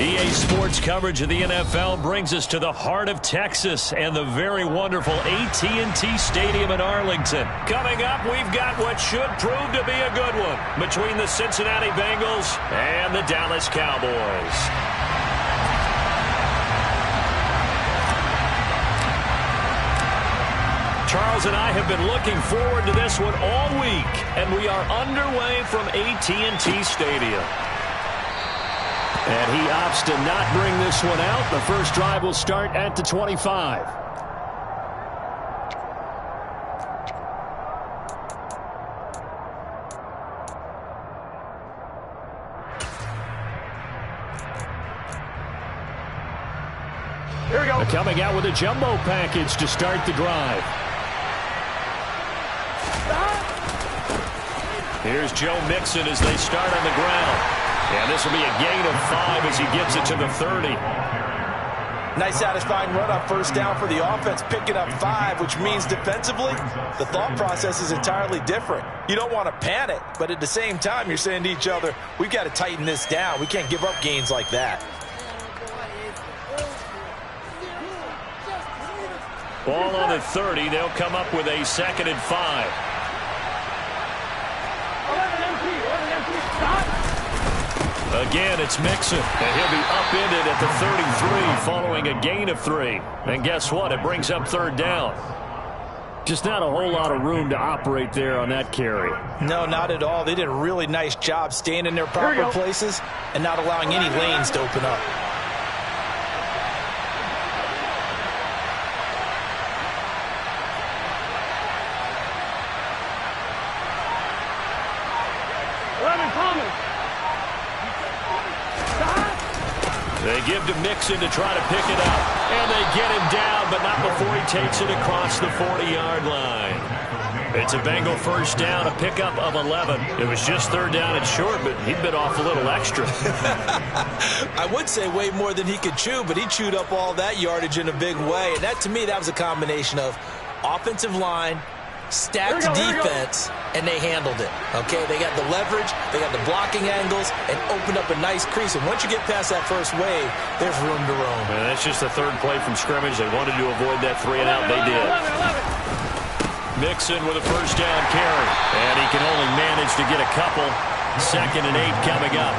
EA Sports coverage of the NFL brings us to the heart of Texas and the very wonderful AT&T Stadium in Arlington. Coming up, we've got what should prove to be a good one between the Cincinnati Bengals and the Dallas Cowboys. Charles and I have been looking forward to this one all week, and we are underway from AT&T Stadium. And he opts to not bring this one out. The first drive will start at the 25. Here we go. Coming out with a jumbo package to start the drive. Here's Joe Mixon as they start on the ground. And this will be a gain of 5 as he gets it to the 30. Nice satisfying run on first down for the offense, picking up 5, which means defensively, the thought process is entirely different. You don't want to panic, but at the same time, you're saying to each other, we've got to tighten this down. We can't give up gains like that. Ball on the 30. They'll come up with a 2nd and 5. Again, it's Mixon, and he'll be upended at the 33 following a gain of 3. And guess what? It brings up 3rd down. Just not a whole lot of room to operate there on that carry. No, not at all. They did a really nice job staying in their proper places and not allowing any lanes to open up. They give to Mixon to try to pick it up. And they get him down, but not before he takes it across the 40-yard line. It's a Bengal first down, a pickup of 11. It was just 3rd down and short, but he'd bit off a little extra. I would say way more than he could chew, but he chewed up all that yardage in a big way. And that, to me, that was a combination of offensive line, stacked defense, and they handled it. Okay, they got the leverage, they got the blocking angles, and opened up a nice crease. And once you get past that first wave, there's room to roam. And that's just the 3rd play from scrimmage. They wanted to avoid that 3 and out. They did. Mixon with a first down carry, and he can only manage to get a couple. 2nd and 8 coming up.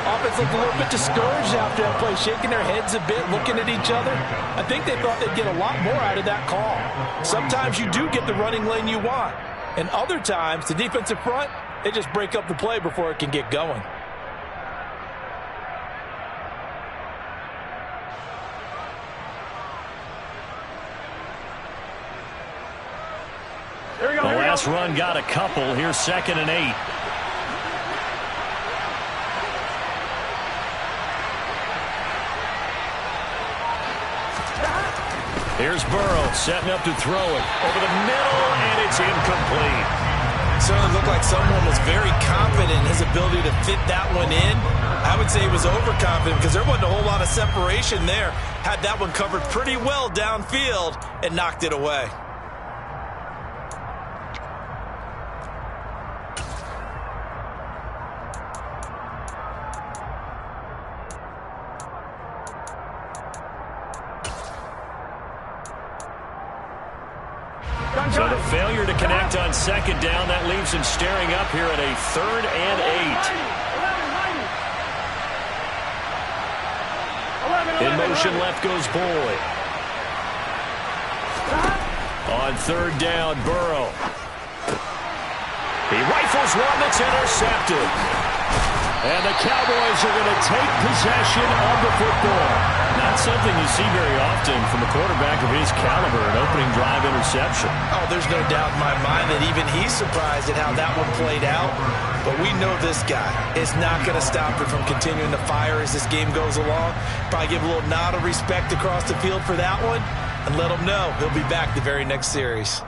Offense looked a little bit discouraged after that play, shaking their heads a bit, looking at each other. I think they thought they'd get a lot more out of that call. Sometimes you do get the running lane you want, and other times, the defensive front, they just break up the play before it can get going. The last run got a couple. Here's 2nd and 8. Here's Burrow setting up to throw it over the middle, and it's incomplete. Certainly looked like someone was very confident in his ability to fit that one in. I would say he was overconfident because there wasn't a whole lot of separation there. Had that one covered pretty well downfield and knocked it away. So the failure to connect on 2nd down, that leaves him staring up here at a 3rd and 8. In motion, left goes Boyd. On 3rd down, Burrow. He rifles one that's intercepted. And the Cowboys are going to take possession of the football. Not something you see very often from a quarterback of his caliber, an opening drive interception. Oh, there's no doubt in my mind that even he's surprised at how that one played out. But we know this guy is not going to stop him from continuing to fire as this game goes along. Probably give a little nod of respect across the field for that one and let him know he'll be back the very next series.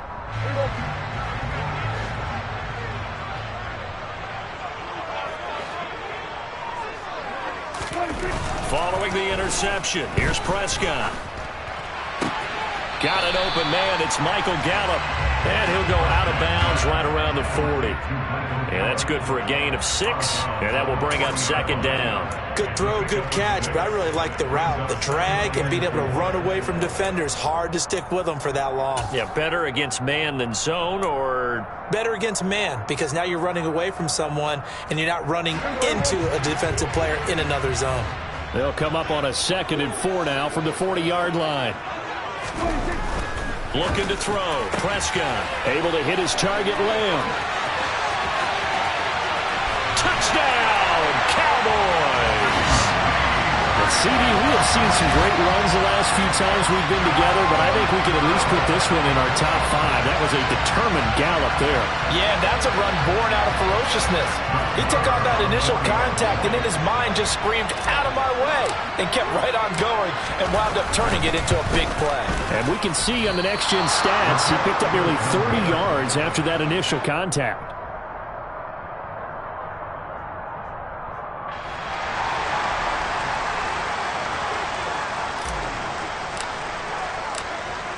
Following the interception, here's Prescott. Got an open man. It's Michael Gallup. And he'll go out of bounds right around the 40. And that's good for a gain of 6. And that will bring up second down. Good throw, good catch, but I really like the route. The drag and being able to run away from defenders. Hard to stick with them for that long. Yeah, better against man than zone, or? Better against man, because now you're running away from someone and you're not running into a defensive player in another zone. They'll come up on a 2nd and 4 now from the 40-yard line. Looking to throw. Prescott able to hit his target. Lamb. Touchdown, Cowboys! And CD, we have seen some great runs the last few times we've been together, but I think we can at least put this one in our top 5. That was a determined gallop there. Yeah, that's a run born out of ferociousness. He took on that initial contact and in his mind just screamed, "Out of my way," and kept right on going and wound up turning it into a big play. And we can see on the next-gen stats, he picked up nearly 30 yards after that initial contact.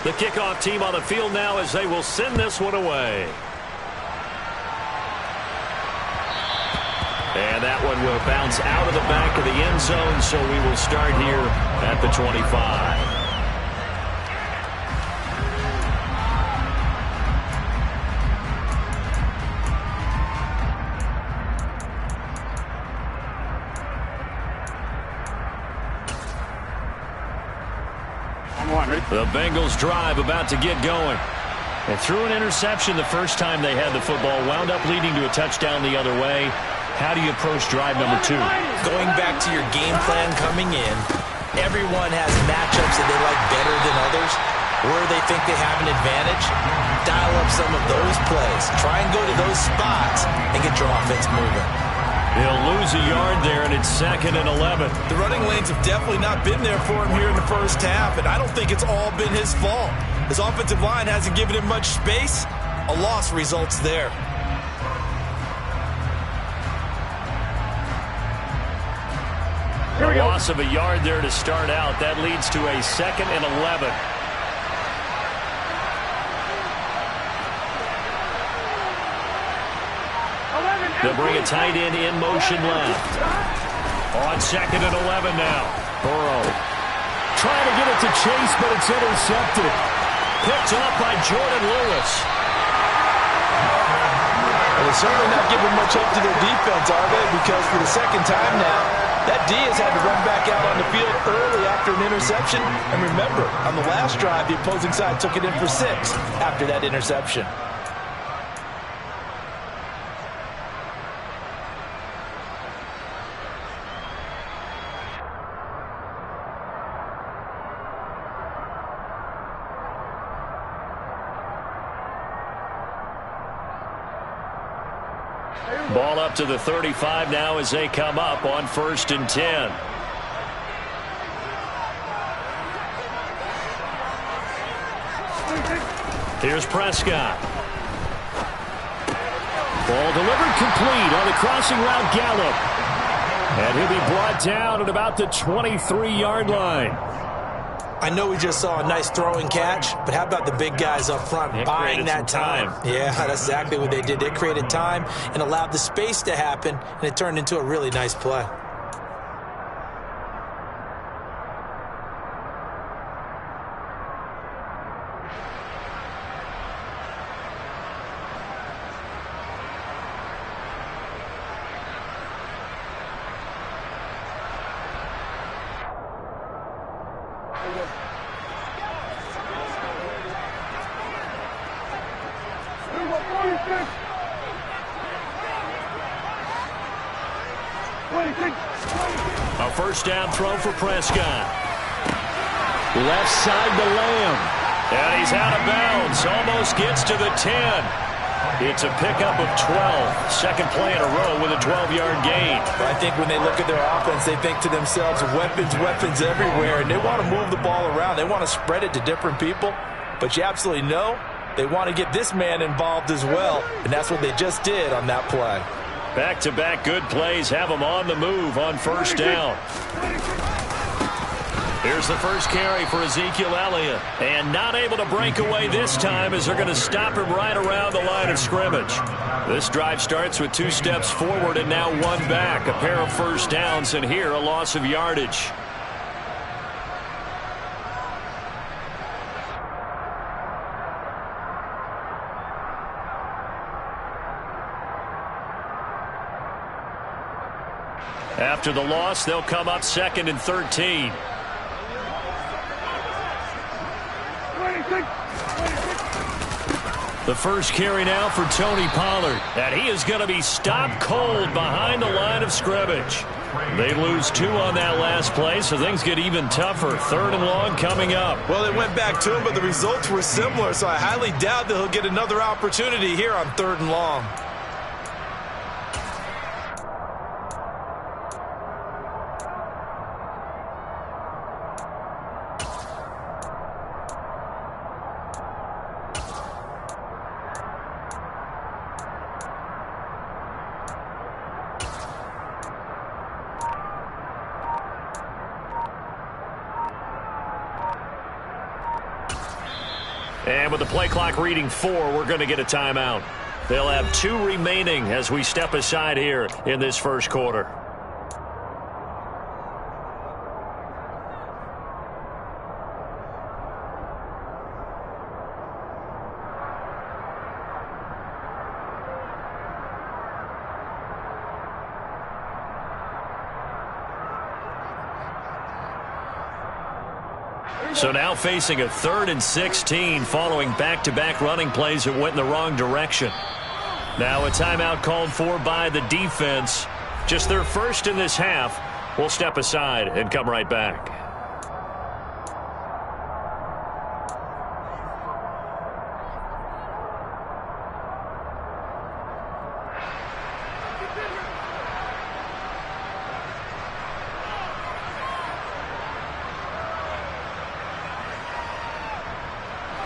The kickoff team on the field now as they will send this one away. And that one will bounce out of the back of the end zone, so we will start here at the 25. The Bengals drive about to get going. They threw an interception the first time they had the football, wound up leading to a touchdown the other way. How do you approach drive number 2? Going back to your game plan coming in, everyone has matchups that they like better than others, where they think they have an advantage. Dial up some of those plays. Try and go to those spots and get your offense moving. He'll lose a yard there, and it's 2nd and 11. The running lanes have definitely not been there for him here in the first half, and I don't think it's all been his fault. His offensive line hasn't given him much space. A loss results there. A loss of a yard there to start out. That leads to a 2nd and 11. They'll bring a tight end in motion left. On 2nd and 11 now. Burrow trying to get it to Chase, but it's intercepted. Picked up by Jordan Lewis. Well, they're certainly not giving much up to their defense, are they? Because for the second time now, that D has had to run back out on the field early after an interception. And remember, on the last drive, the opposing side took it in for 6 after that interception. Ball up to the 35 now as they come up on 1st and 10. Here's Prescott. Ball delivered complete on the crossing route Gallup. And he'll be brought down at about the 23-yard line. I know we just saw a nice throw and catch, but how about the big guys up front buying that time? Yeah, that's exactly what they did. They created time and allowed the space to happen, and it turned into a really nice play. A first down throw for Prescott. Left side to Lamb. And he's out of bounds. Almost gets to the 10. It's a pickup of 12. Second play in a row with a 12-yard gain. I think when they look at their offense, they think to themselves, weapons, weapons everywhere. And they want to move the ball around. They want to spread it to different people. But you absolutely know they want to get this man involved as well. And that's what they just did on that play. Back-to-back good plays have them on the move on first down. Here's the first carry for Ezekiel Elliott. And not able to break away this time as they're going to stop him right around the line of scrimmage. This drive starts with 2 steps forward and now 1 back. A pair of first downs, and here a loss of yardage. After the loss, they'll come up 2nd and 13. The first carry now for Tony Pollard. And he is going to be stopped cold behind the line of scrimmage. They lose 2 on that last play, so things get even tougher. 3rd and long coming up. Well, they went back to him, but the results were similar, so I highly doubt that he'll get another opportunity here on 3rd and long. And with the play clock reading 4, we're going to get a timeout. They'll have 2 remaining as we step aside here in this first quarter. So now facing a 3rd and 16 following back-to-back running plays that went in the wrong direction. Now a timeout called for by the defense. Just their first in this half. We'll step aside and come right back.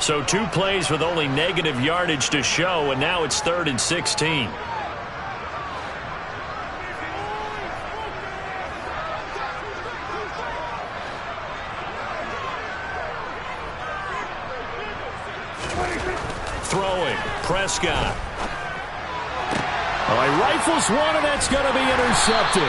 So 2 plays with only negative yardage to show, and now it's 3rd and 16. Throwing, Prescott. Oh, he rifles one, and that's going to be intercepted.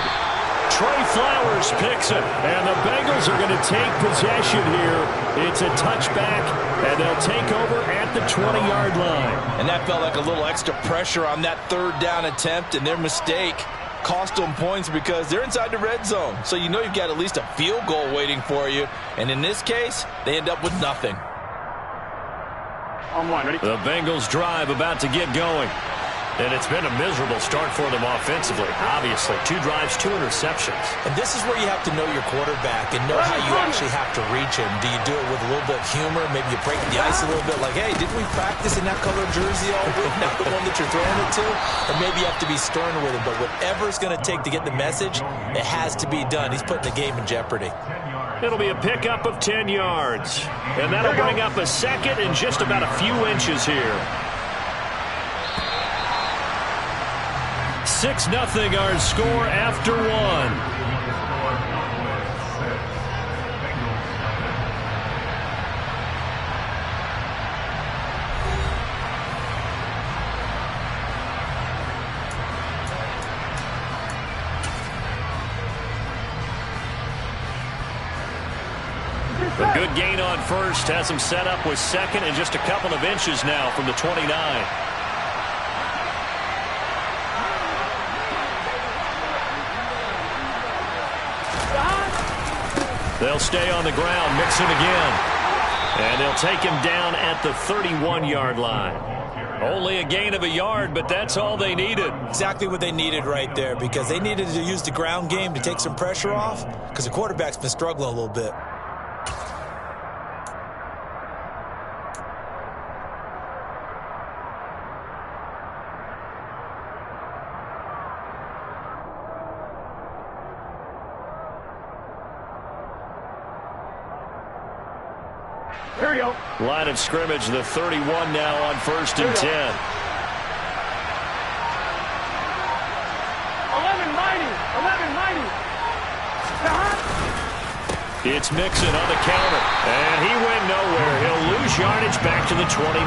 Trey Flowers picks it, and the Bengals are going to take possession here. It's a touchback, and they'll take over at the 20-yard line. And that felt like a little extra pressure on that 3rd down attempt, and their mistake cost them points because they're inside the red zone. So you know you've got at least a field goal waiting for you. And in this case, they end up with nothing. The Bengals drive about to get going. And it's been a miserable start for them offensively. Obviously, 2 drives, 2 interceptions. And this is where you have to know your quarterback and know how you actually have to reach him. Do you do it with a little bit of humor? Maybe you break the ice a little bit like, hey, didn't we practice in that color jersey all week? Not the one that you're throwing it to? Or maybe you have to be sterner with him. But whatever it's going to take to get the message, it has to be done. He's putting the game in jeopardy. It'll be a pickup of 10 yards. And that'll bring up a 2nd and just about a few inches here. 6-0 our score after 1. A good gain on first has him set up with 2nd and just a couple of inches now from the 29. They'll stay on the ground, mix it again. And they'll take him down at the 31-yard line. Only a gain of a yard, but that's all they needed. Exactly what they needed right there, because they needed to use the ground game to take some pressure off, because the quarterback's been struggling a little bit. Here we go. Line of scrimmage, the 31 now on 1st and 10. 11 mighty. It's Mixon on the counter, and he went nowhere. He'll lose yardage back to the 29.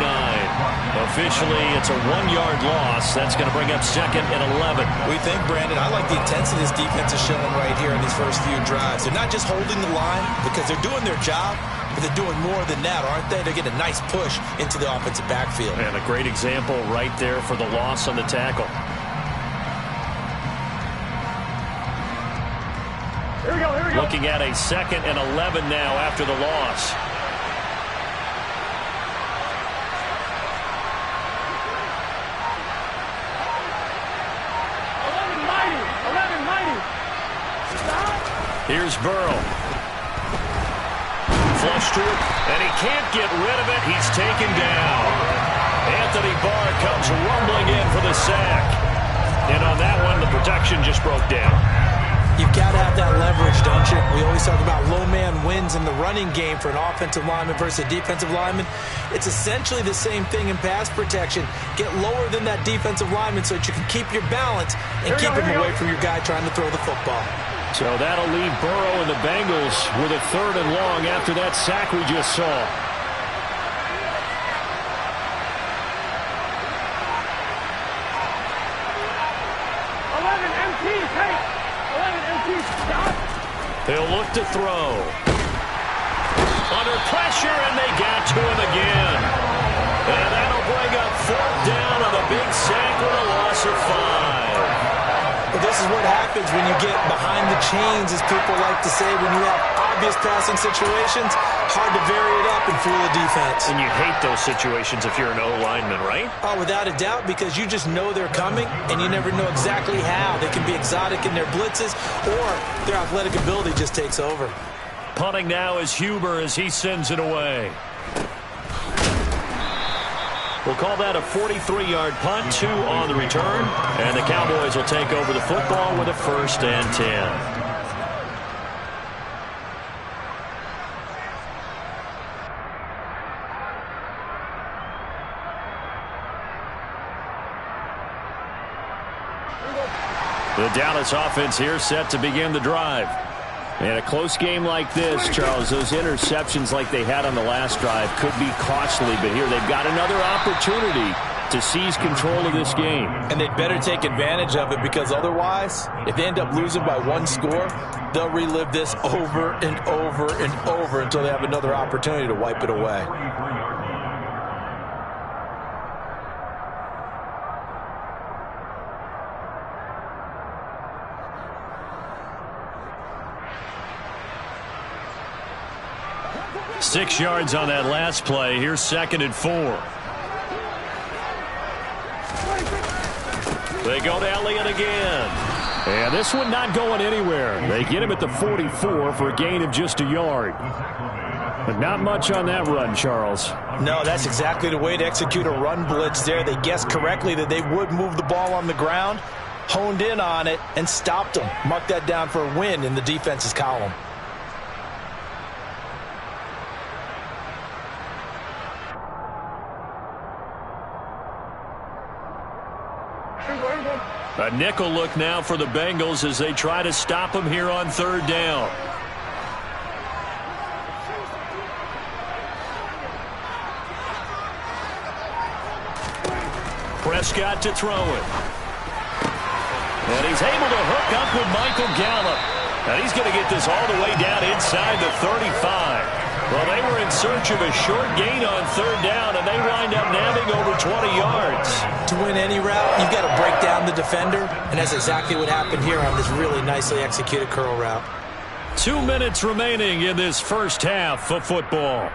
Officially, it's a 1-yard loss. That's going to bring up 2nd and 11. We think, Brandon, I like the intensity this defense is showing right here in these first few drives. They're not just holding the line because they're doing their job, but they're doing more than that, aren't they? They're getting a nice push into the offensive backfield. And a great example right there for the loss on the tackle. Here we go, here we go. Looking at a 2nd and 11 now after the loss. Here's Burrow. Flush to it, and he can't get rid of it. He's taken down. Anthony Barr comes rumbling in for the sack. And on that one, the protection just broke down. You've got to have that leverage, don't you? We always talk about low man wins in the running game for an offensive lineman versus a defensive lineman. It's essentially the same thing in pass protection. Get lower than that defensive lineman so that you can keep your balance and keep him away from your guy trying to throw the football. So that'll leave Burrow and the Bengals with a 3rd and long after that sack we just saw. 11 MT, take. 11 MT, stop. He'll look to throw. Under pressure, and they got to him again. And that'll bring up 4th down on a big sack with a loss of 5. But this is what happens when you get behind the chains, as people like to say, when you have obvious passing situations, hard to vary it up and fool the defense. And you hate those situations if you're an O-lineman, right? Oh, without a doubt, because you just know they're coming, and you never know exactly how. They can be exotic in their blitzes, or their athletic ability just takes over. Punting now is Huber as he sends it away. We'll call that a 43-yard punt, 2 on the return. And the Cowboys will take over the football with a 1st and 10. The Dallas offense here set to begin the drive. In a close game like this, Charles, those interceptions like they had on the last drive could be costly, but here they've got another opportunity to seize control of this game. And they'd better take advantage of it, because otherwise, if they end up losing by 1 score, they'll relive this over and over and over until they have another opportunity to wipe it away. Six yards on that last play. Here's 2nd and 4. They go to Elliott again. And this one not going anywhere. They get him at the 44 for a gain of just a yard. But not much on that run, Charles. No, that's exactly the way to execute a run blitz there. They guessed correctly that they would move the ball on the ground, honed in on it, and stopped them. Mark that down for a win in the defense's column. A nickel look now for the Bengals as they try to stop him here on 3rd down. Prescott to throw it. And he's able to hook up with Michael Gallup. And he's going to get this all the way down inside the 35. Well, they were in search of a short gain on 3rd down, and they wind up nabbing over 20 yards. To win any route, you've got to break down the defender, and that's exactly what happened here on this really nicely executed curl route. 2 minutes remaining in this first half of football.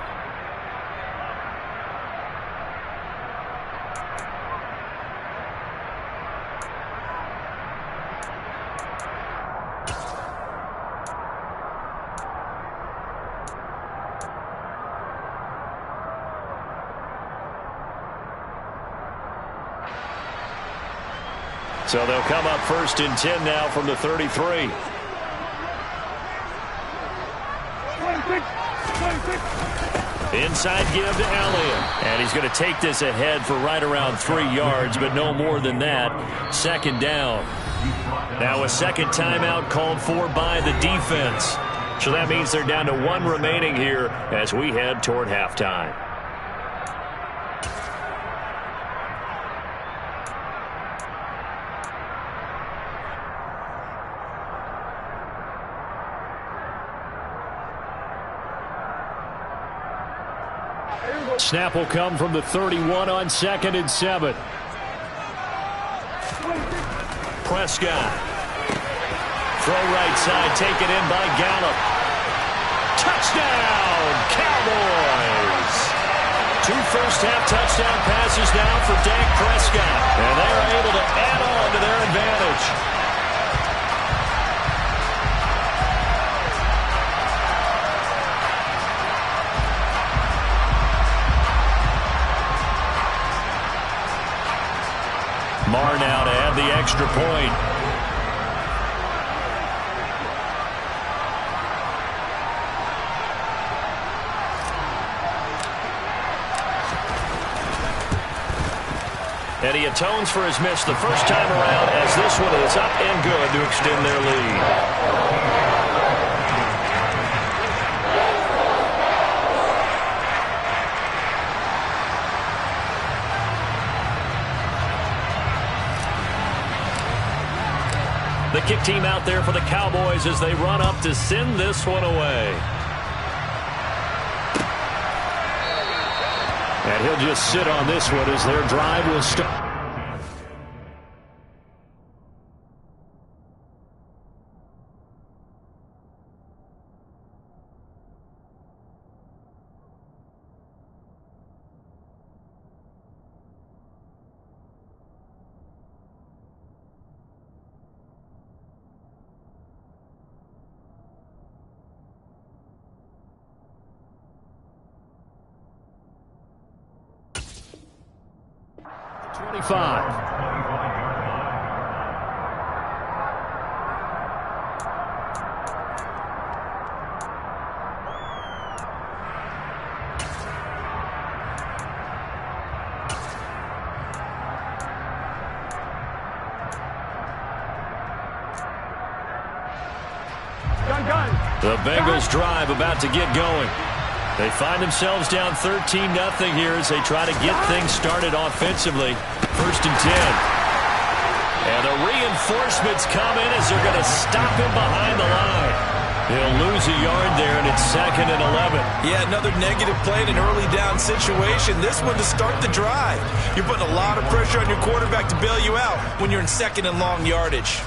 So they'll come up 1st and 10 now from the 33. 26. Inside give to Elliott. And he's going to take this ahead for right around 3 yards, but no more than that. 2nd down. Now a second timeout called for by the defense. So that means they're down to 1 remaining here as we head toward halftime. Snap will come from the 31 on 2nd and 7. Prescott. Throw right side, taken in by Gallup. Touchdown, Cowboys! 2 first-half touchdown passes now for Dak Prescott. And they are able to add on to their advantage. Marr now to add the extra point. And he atones for his miss the first time around as this one is up and good to extend their lead. The kick team out there for the Cowboys as they run up to send this one away. And he'll just sit on this one as their drive will start. The Bengals drive about to get going. They find themselves down 13-0 here as they try to get things started offensively. 1st and 10. And the reinforcements come in as they're going to stop him behind the line. He'll lose a yard there, and it's 2nd and 11. Yeah, another negative play in an early down situation. This one to start the drive. You're putting a lot of pressure on your quarterback to bail you out when you're in 2nd and long yardage.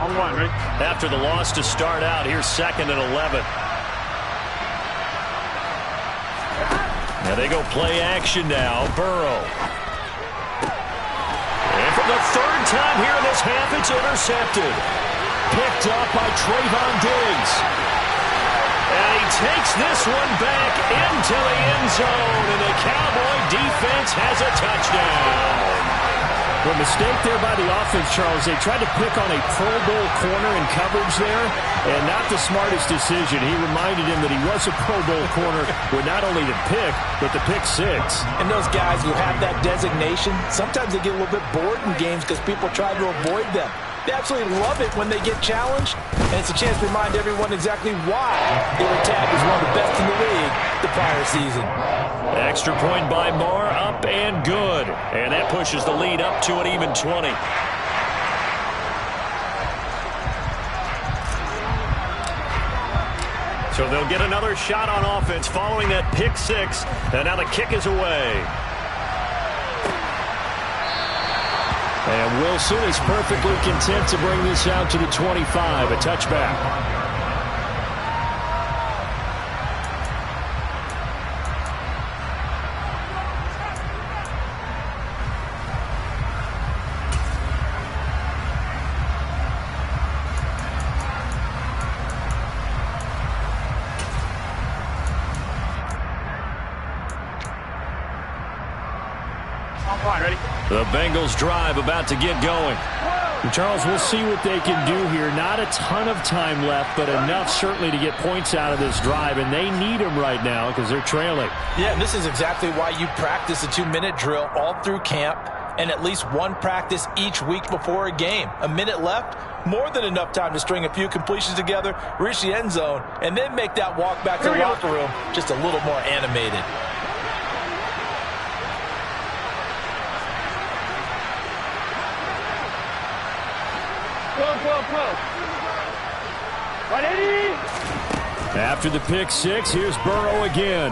On 1, ready? After the loss to start out, here's 2nd and 11. Now they go play action now. Burrow. And for the 3rd time here in this half, it's intercepted. Picked up by Trayvon Diggs. And he takes this one back into the end zone, and the Cowboy defense has a touchdown. Well, mistake there by the offense, Charles. They tried to pick on a Pro Bowl corner in coverage there, and not the smartest decision. He reminded him that he was a Pro Bowl corner with not only the pick, but the pick 6. And those guys who have that designation, sometimes they get a little bit bored in games because people try to avoid them. They absolutely love it when they get challenged, and it's a chance to remind everyone exactly why they were tagged as one of the best in the league the prior season. Extra point by Marr, up and good. And that pushes the lead up to an even 20. So they'll get another shot on offense following that pick 6, and now the kick is away. And Wilson is perfectly content to bring this out to the 25, a touchback. On 1, ready? The Bengals drive about to get going. Charles, we'll see what they can do here. Not a ton of time left, but enough certainly to get points out of this drive, and they need them right now because they're trailing. Yeah, and this is exactly why you practice a 2-minute drill all through camp and at least one practice each week before a game. A minute left, more than enough time to string a few completions together, reach the end zone, and then make that walk back to the locker room just a little more animated. After the pick six, here's Burrow again.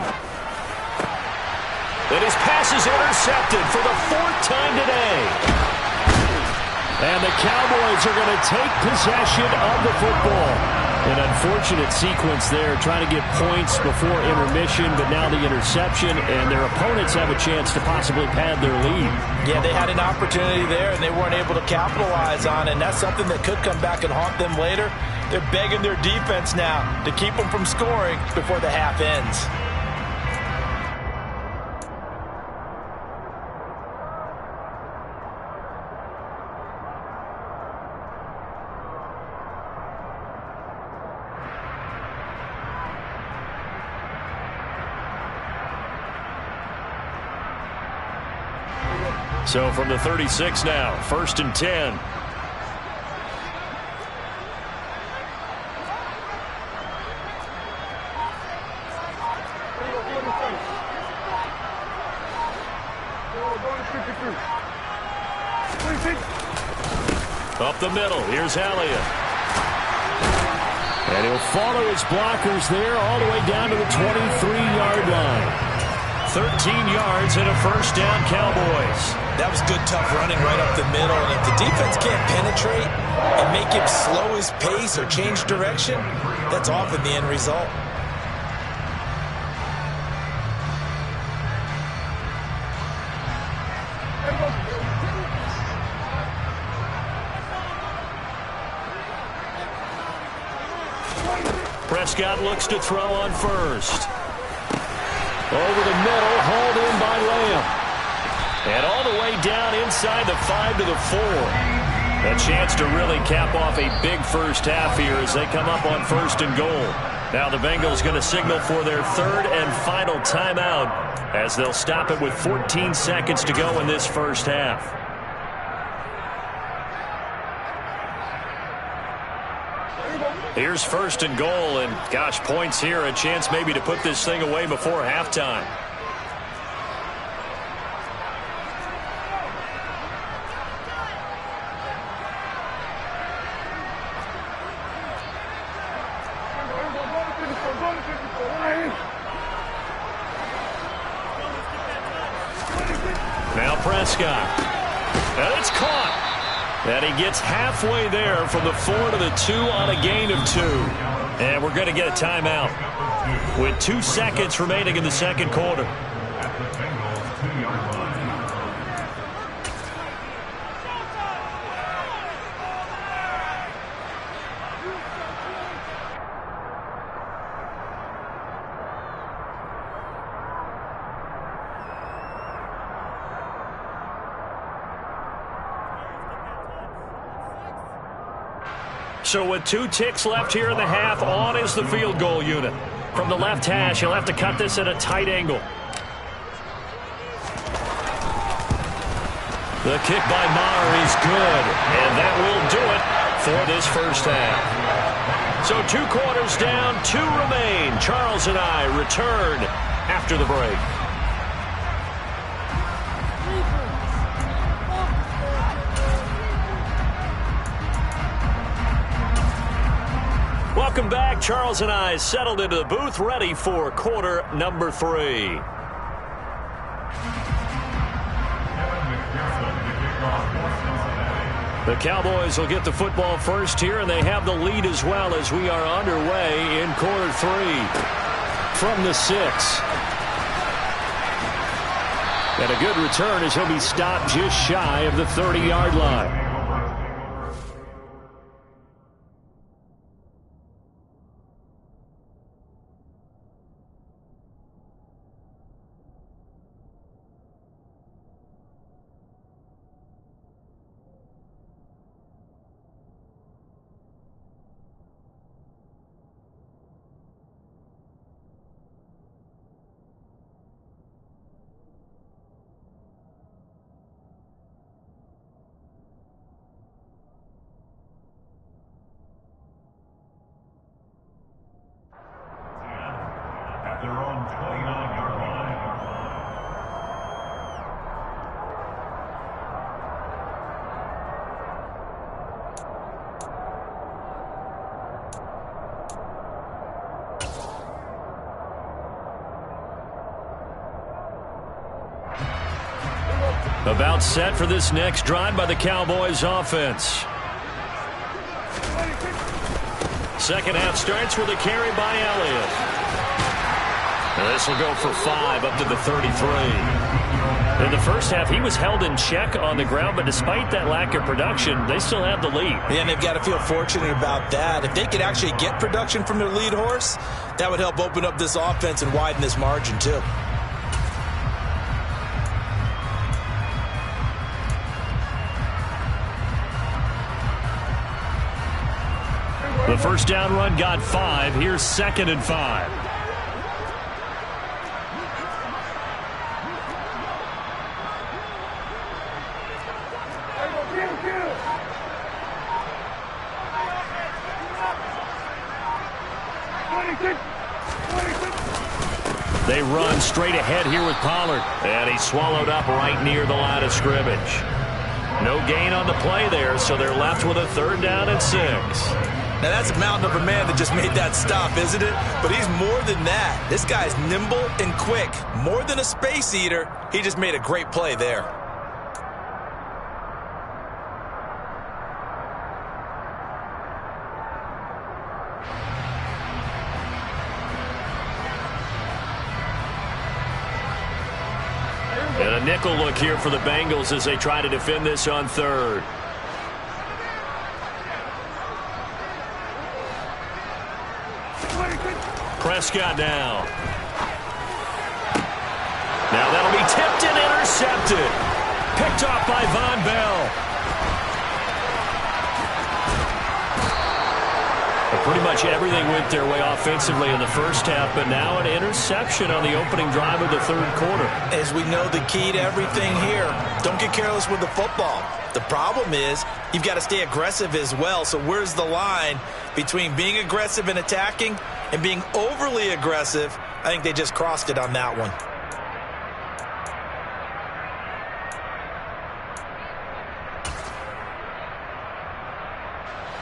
And his pass is intercepted for the 4th time today. And the Cowboys are going to take possession of the football. An unfortunate sequence there, trying to get points before intermission, but now the interception, and their opponents have a chance to possibly pad their lead. Yeah, they had an opportunity there, and they weren't able to capitalize on it, and that's something that could come back and haunt them later. They're begging their defense now to keep them from scoring before the half ends. So from the 36 now, 1st and 10. Up the middle, here's Elliott. And he'll follow his blockers there all the way down to the 23-yard line. 13 yards and a 1st down, Cowboys. That was good, tough running right up the middle. And if the defense can't penetrate and make him slow his pace or change direction, that's often the end result. Prescott looks to throw on 1st. Over the middle, hauled in by Lamb. And all the way down inside the 5 to the 4. A chance to really cap off a big first half here as they come up on 1st and goal. Now the Bengals going to signal for their 3rd and final timeout as they'll stop it with 14 seconds to go in this first half. Here's 1st and goal, and gosh, points here, a chance maybe to put this thing away before halftime. Now Prescott, and it's caught. And he gets halfway there from the 4 to the 2 on a gain of 2. And we're going to get a timeout with 2 seconds remaining in the second quarter. So with 2 ticks left here in the half, on is the field goal unit. From the left hash, he'll have to cut this at a tight angle. The kick by Maher is good, and that will do it for this first half. So 2 quarters down, 2 remain. Charles and I return after the break. Welcome back. Charles and I settled into the booth, ready for quarter number 3. The Cowboys will get the football first here, and they have the lead as well as we are underway in quarter 3 from the 6. And a good return as he'll be stopped just shy of the 30-yard line. About set for this next drive by the Cowboys offense. Second half starts with a carry by Elliott. This will go for 5 up to the 33. In the first half, he was held in check on the ground, but despite that lack of production, they still have the lead. Yeah, and they've got to feel fortunate about that. If they could actually get production from their lead horse, that would help open up this offense and widen this margin too. The first down run got 5. Here's 2nd and 5. They run straight ahead here with Pollard. And he's swallowed up right near the line of scrimmage. No gain on the play there, so they're left with a 3rd down and 6. Now, that's a mountain of a man that just made that stop, isn't it? But he's more than that. This guy's nimble and quick. More than a space eater, he just made a great play there. And a nickel look here for the Bengals as they try to defend this on 3rd. Prescott now. Now that'll be tipped and intercepted. Picked off by Von Bell. Pretty much everything went their way offensively in the first half, but now an interception on the opening drive of the 3rd quarter. As we know, the key to everything here, don't get careless with the football. The problem is you've got to stay aggressive as well. So where's the line between being aggressive and attacking and being overly aggressive? I think they just crossed it on that one.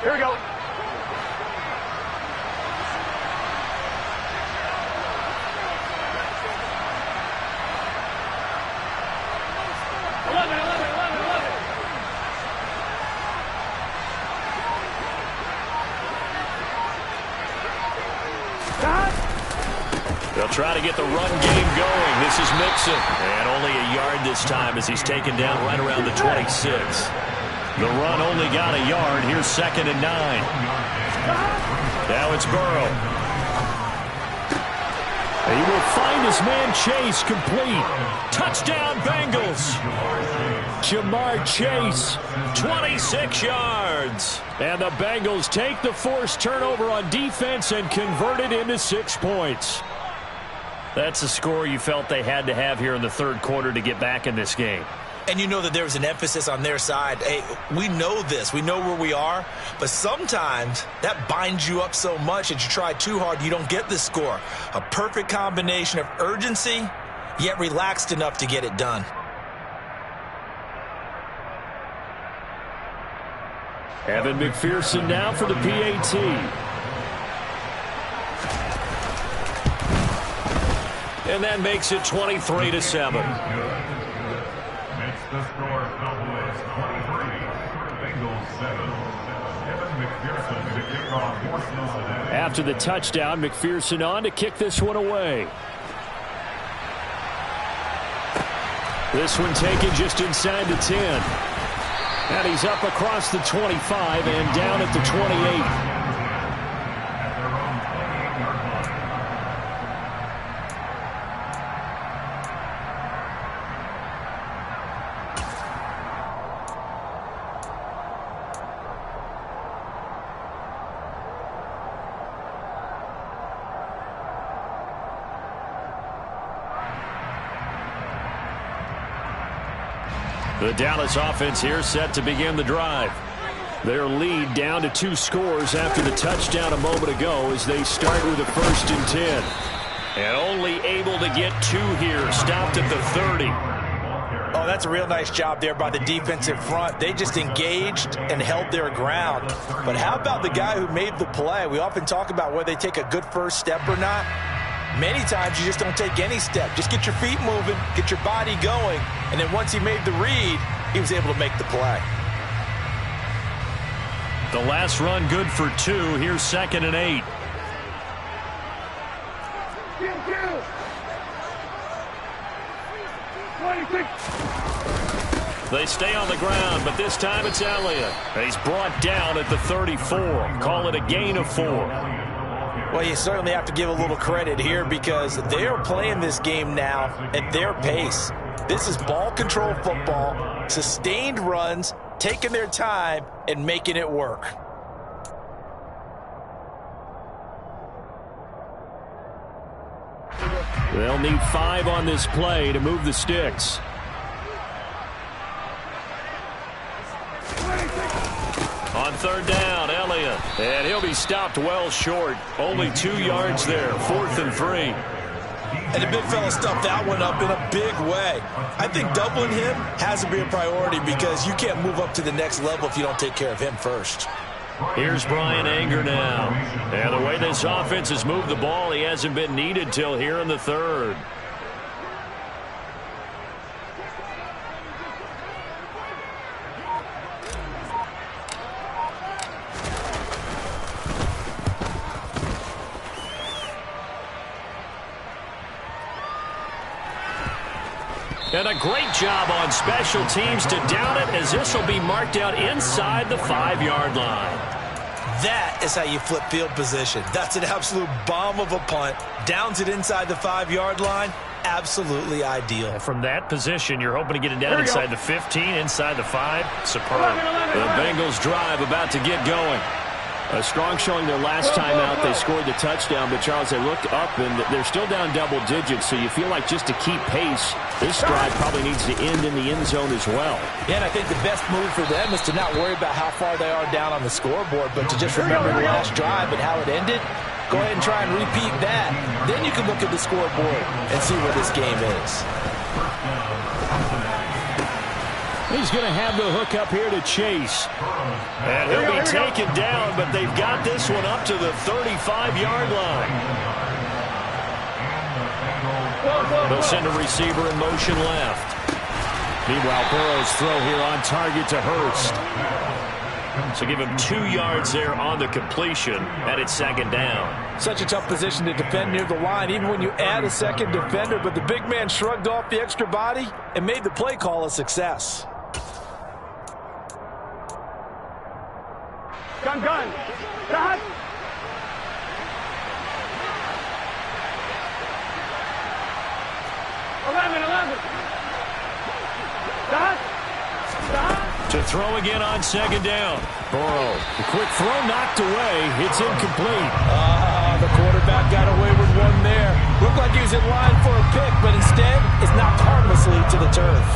Here we go. They'll try to get the run game going. This is Mixon. And only a yard this time as he's taken down right around the 26. The run only got a yard. Here's 2nd and 9. Now it's Burrow. He will find his man Chase complete. Touchdown Bengals. Jamar Chase, 26 yards. And the Bengals take the forced turnover on defense and convert it into 6 points. That's a score you felt they had to have here in the 3rd quarter to get back in this game. And you know that there was an emphasis on their side. Hey, we know this. We know where we are. But sometimes that binds you up so much that you try too hard, you don't get the score. A perfect combination of urgency, yet relaxed enough to get it done. Evan McPherson now for the PAT. And that makes it 23-7. Makes the score Cowboys 23, Bengals 7. Evan McPherson to kick off portion of the day. After the touchdown, McPherson on to kick this one away. This one taken just inside the 10. And he's up across the 25 and down at the 28. The Dallas offense here set to begin the drive. Their lead down to 2 scores after the touchdown a moment ago as they start with a 1st and 10. And only able to get 2 here. Stopped at the 30. Oh, that's a real nice job there by the defensive front. They just engaged and held their ground. But how about the guy who made the play? We often talk about whether they take a good first step or not. Many times you just don't take any step. Just get your feet moving, get your body going, and then once he made the read, he was able to make the play. The last run good for 2. Here's 2nd and 8. They stay on the ground, but this time it's Elliott. He's brought down at the 34. Call it a gain of 4. Well, you certainly have to give a little credit here because they are playing this game now at their pace. This is ball control football, sustained runs, taking their time, and making it work. They'll need 5 on this play to move the sticks. On 3rd down, Elliott. And he'll be stopped well short. Only 2 yards there. 4th and 3. And the big fella stuffed that one up in a big way. I think doubling him has to be a priority because you can't move up to the next level if you don't take care of him first. Here's Brian Anger now. And the way this offense has moved the ball, he hasn't been needed till here in the 3rd. And a great job on special teams to down it, as this will be marked out inside the 5-yard line. That is how you flip field position. That's an absolute bomb of a punt. Downs it inside the 5-yard line. Absolutely ideal. And from that position, you're hoping to get it down inside the 15, inside the 5. Superb. The Bengals drive about to get going. A strong showing their last time out. They scored the touchdown, but, Charles, they looked up, and they're still down double digits, so you feel like just to keep pace, this drive probably needs to end in the end zone as well. Yeah, and I think the best move for them is to not worry about how far they are down on the scoreboard, but to just remember the last drive and how it ended. Go ahead and try and repeat that. Then you can look at the scoreboard and see where this game is. He's going to have the hook up here to Chase. And he'll be taken down, but they've got this one up to the 35-yard line. They'll send a receiver in motion left. Meanwhile, Burrow's throw here on target to Hurst. So give him 2 yards there on the completion, and it's 2nd down. Such a tough position to defend near the line, even when you add a second defender, but the big man shrugged off the extra body and made the play call a success. Gun. Stop. Stop. To throw again on 2nd down. Burrow, the quick throw knocked away. It's incomplete. The quarterback got away with one there. Looked like he was in line for a pick, but instead it's knocked harmlessly to the turf.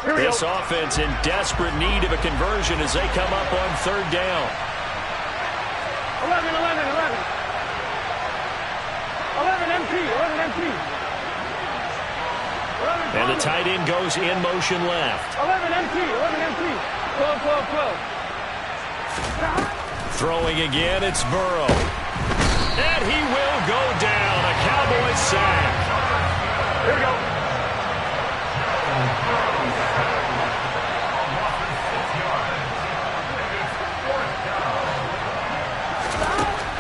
This offense in desperate need of a conversion as they come up on 3rd down. 11 MT. And the tight end goes in motion left. 11 MT. 12. Throwing again, it's Burrow. And he will go down. A Cowboys sack. Here we go.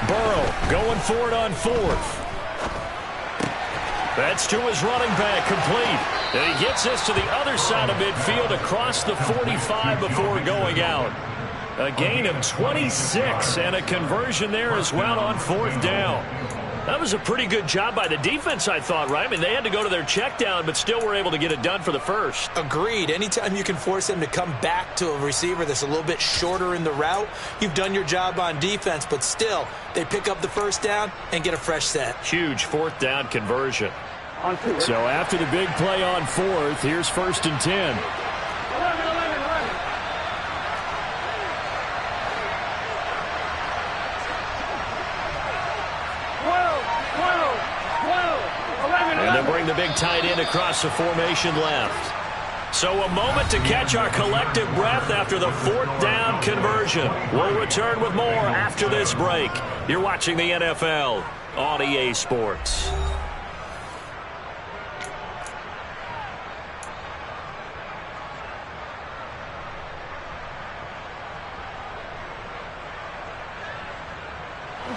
Burrow going for it on 4th. That's to his running back, complete. And he gets this to the other side of midfield across the 45 before going out. A gain of 26 and a conversion there as well on 4th down. That was a pretty good job by the defense, I thought, right? I mean, they had to go to their check down, but still were able to get it done for the first. Agreed. Anytime you can force them to come back to a receiver that's a little bit shorter in the route, you've done your job on defense, but still, they pick up the 1st down and get a fresh set. Huge 4th down conversion. So after the big play on 4th, here's 1st and 10. 11. And they'll bring the big tight end across the formation left. So a moment to catch our collective breath after the 4th down conversion. We'll return with more after this break. You're watching the NFL on EA Sports.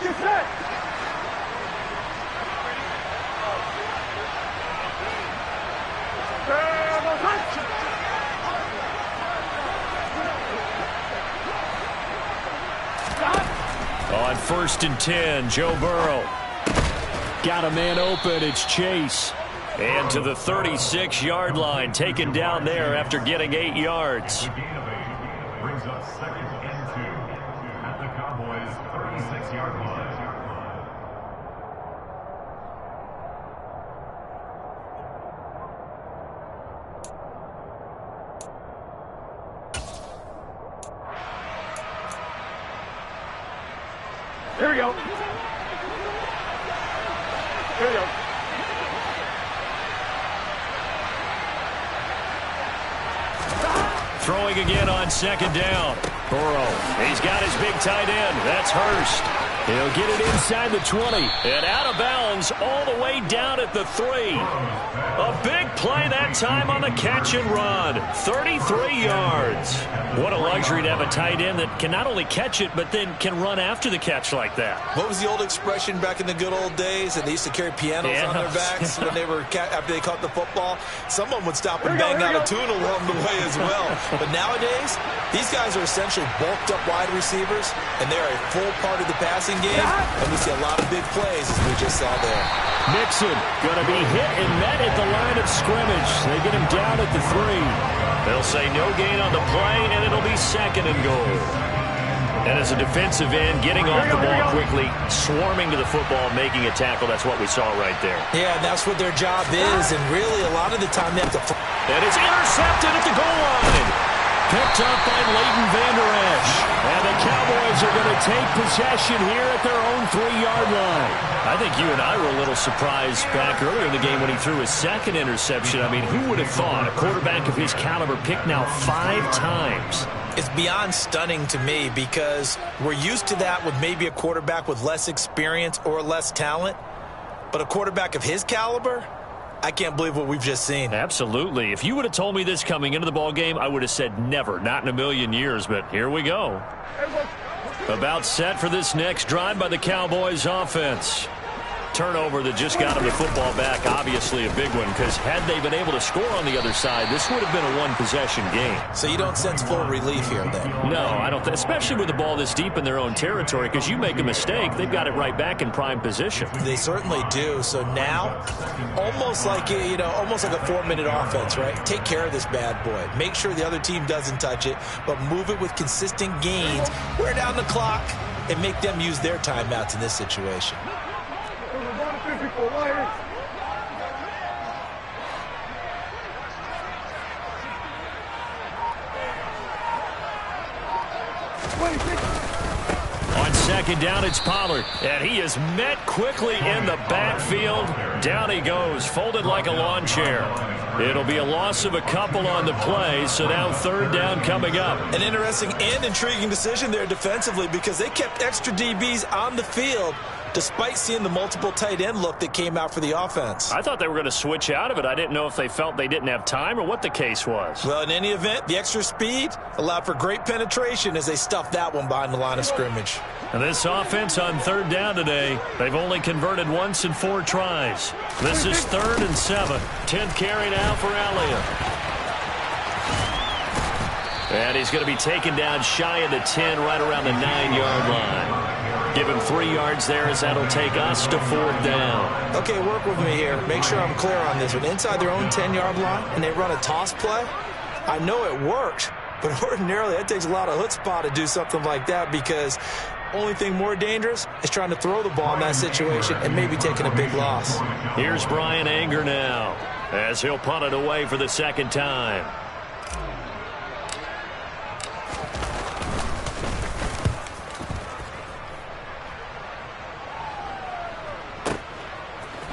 Get set. On 1st and 10, Joe Burrow. Got a man open. It's Chase. And to the 36-yard line, taken down there after getting 8 yards. The gain of 8 brings up 2nd and 2 at the Cowboys' 36-yard line. Here we go. Here we go. Throwing again on 2nd down. Burrow, he's got his big tight end. That's Hurst. He'll get it inside the 20. And out of bounds all the way down at the 3. A big play that time on the catch and run. 33 yards. What a luxury to have a tight end that can not only catch it, but then can run after the catch like that. What was the old expression back in the good old days? And they used to carry pianos on their backs when they were after they caught the football. Someone would stop and bang out a tune along the way as well. But nowadays, these guys are essentially bulked up wide receivers, and they're a full part of the passing game. And we see a lot of big plays as we just saw there. Mixon going to be hit and met at the line of scrimmage. They get him down at the 3. They'll say no gain on the play, and it'll be 2nd and goal. And as a defensive end, getting off the ball quickly, swarming to the football, making a tackle, that's what we saw right there. Yeah, that's what their job is, and really a lot of the time they have to... And it's intercepted at the goal line. Picked up by Leighton Vander Esch. And the Cowboys are going to take possession here at their own 3-yard line. I think you and I were a little surprised back earlier in the game when he threw his 2nd interception. I mean, who would have thought a quarterback of his caliber picked now 5 times? It's beyond stunning to me because we're used to that with maybe a quarterback with less experience or less talent. But a quarterback of his caliber, I can't believe what we've just seen. Absolutely. If you would have told me this coming into the ball game, I would have said never, not in a million years. But here we go. About set for this next drive by the Cowboys offense. Turnover that just got him the football back, obviously a big one, because had they been able to score on the other side, this would have been a one-possession game. So you don't sense full relief here, then? No, I don't. Especially with the ball this deep in their own territory, because you make a mistake, they've got it right back in prime position. They certainly do. So now, almost like almost like a 4-minute offense, right? Take care of this bad boy. Make sure the other team doesn't touch it, but move it with consistent gains. Wear down the clock and make them use their timeouts in this situation. On 2nd down, it's Pollard, and he is met quickly in the backfield. Down he goes, folded like a lawn chair. It'll be a loss of a couple on the play, so now 3rd down coming up. An interesting and intriguing decision there defensively because they kept extra DBs on the field despite seeing the multiple tight end look that came out for the offense. I thought they were going to switch out of it. I didn't know if they felt they didn't have time or what the case was. Well, in any event, the extra speed allowed for great penetration as they stuffed that one behind the line of scrimmage. And this offense on 3rd down today, they've only converted once in 4 tries. This is 3rd and 7. 10th carry now for Elliott. And he's going to be taken down shy of the 10, right around the 9-yard line. Give him 3 yards there as that'll take us to 4th down. Okay, work with me here. Make sure I'm clear on this one. Inside their own 10-yard line and they run a toss play, I know it worked, but ordinarily it takes a lot of chutzpah to do something like that because only thing more dangerous is trying to throw the ball in that situation and maybe taking a big loss. Here's Brian Anger now as he'll punt it away for the 2nd time.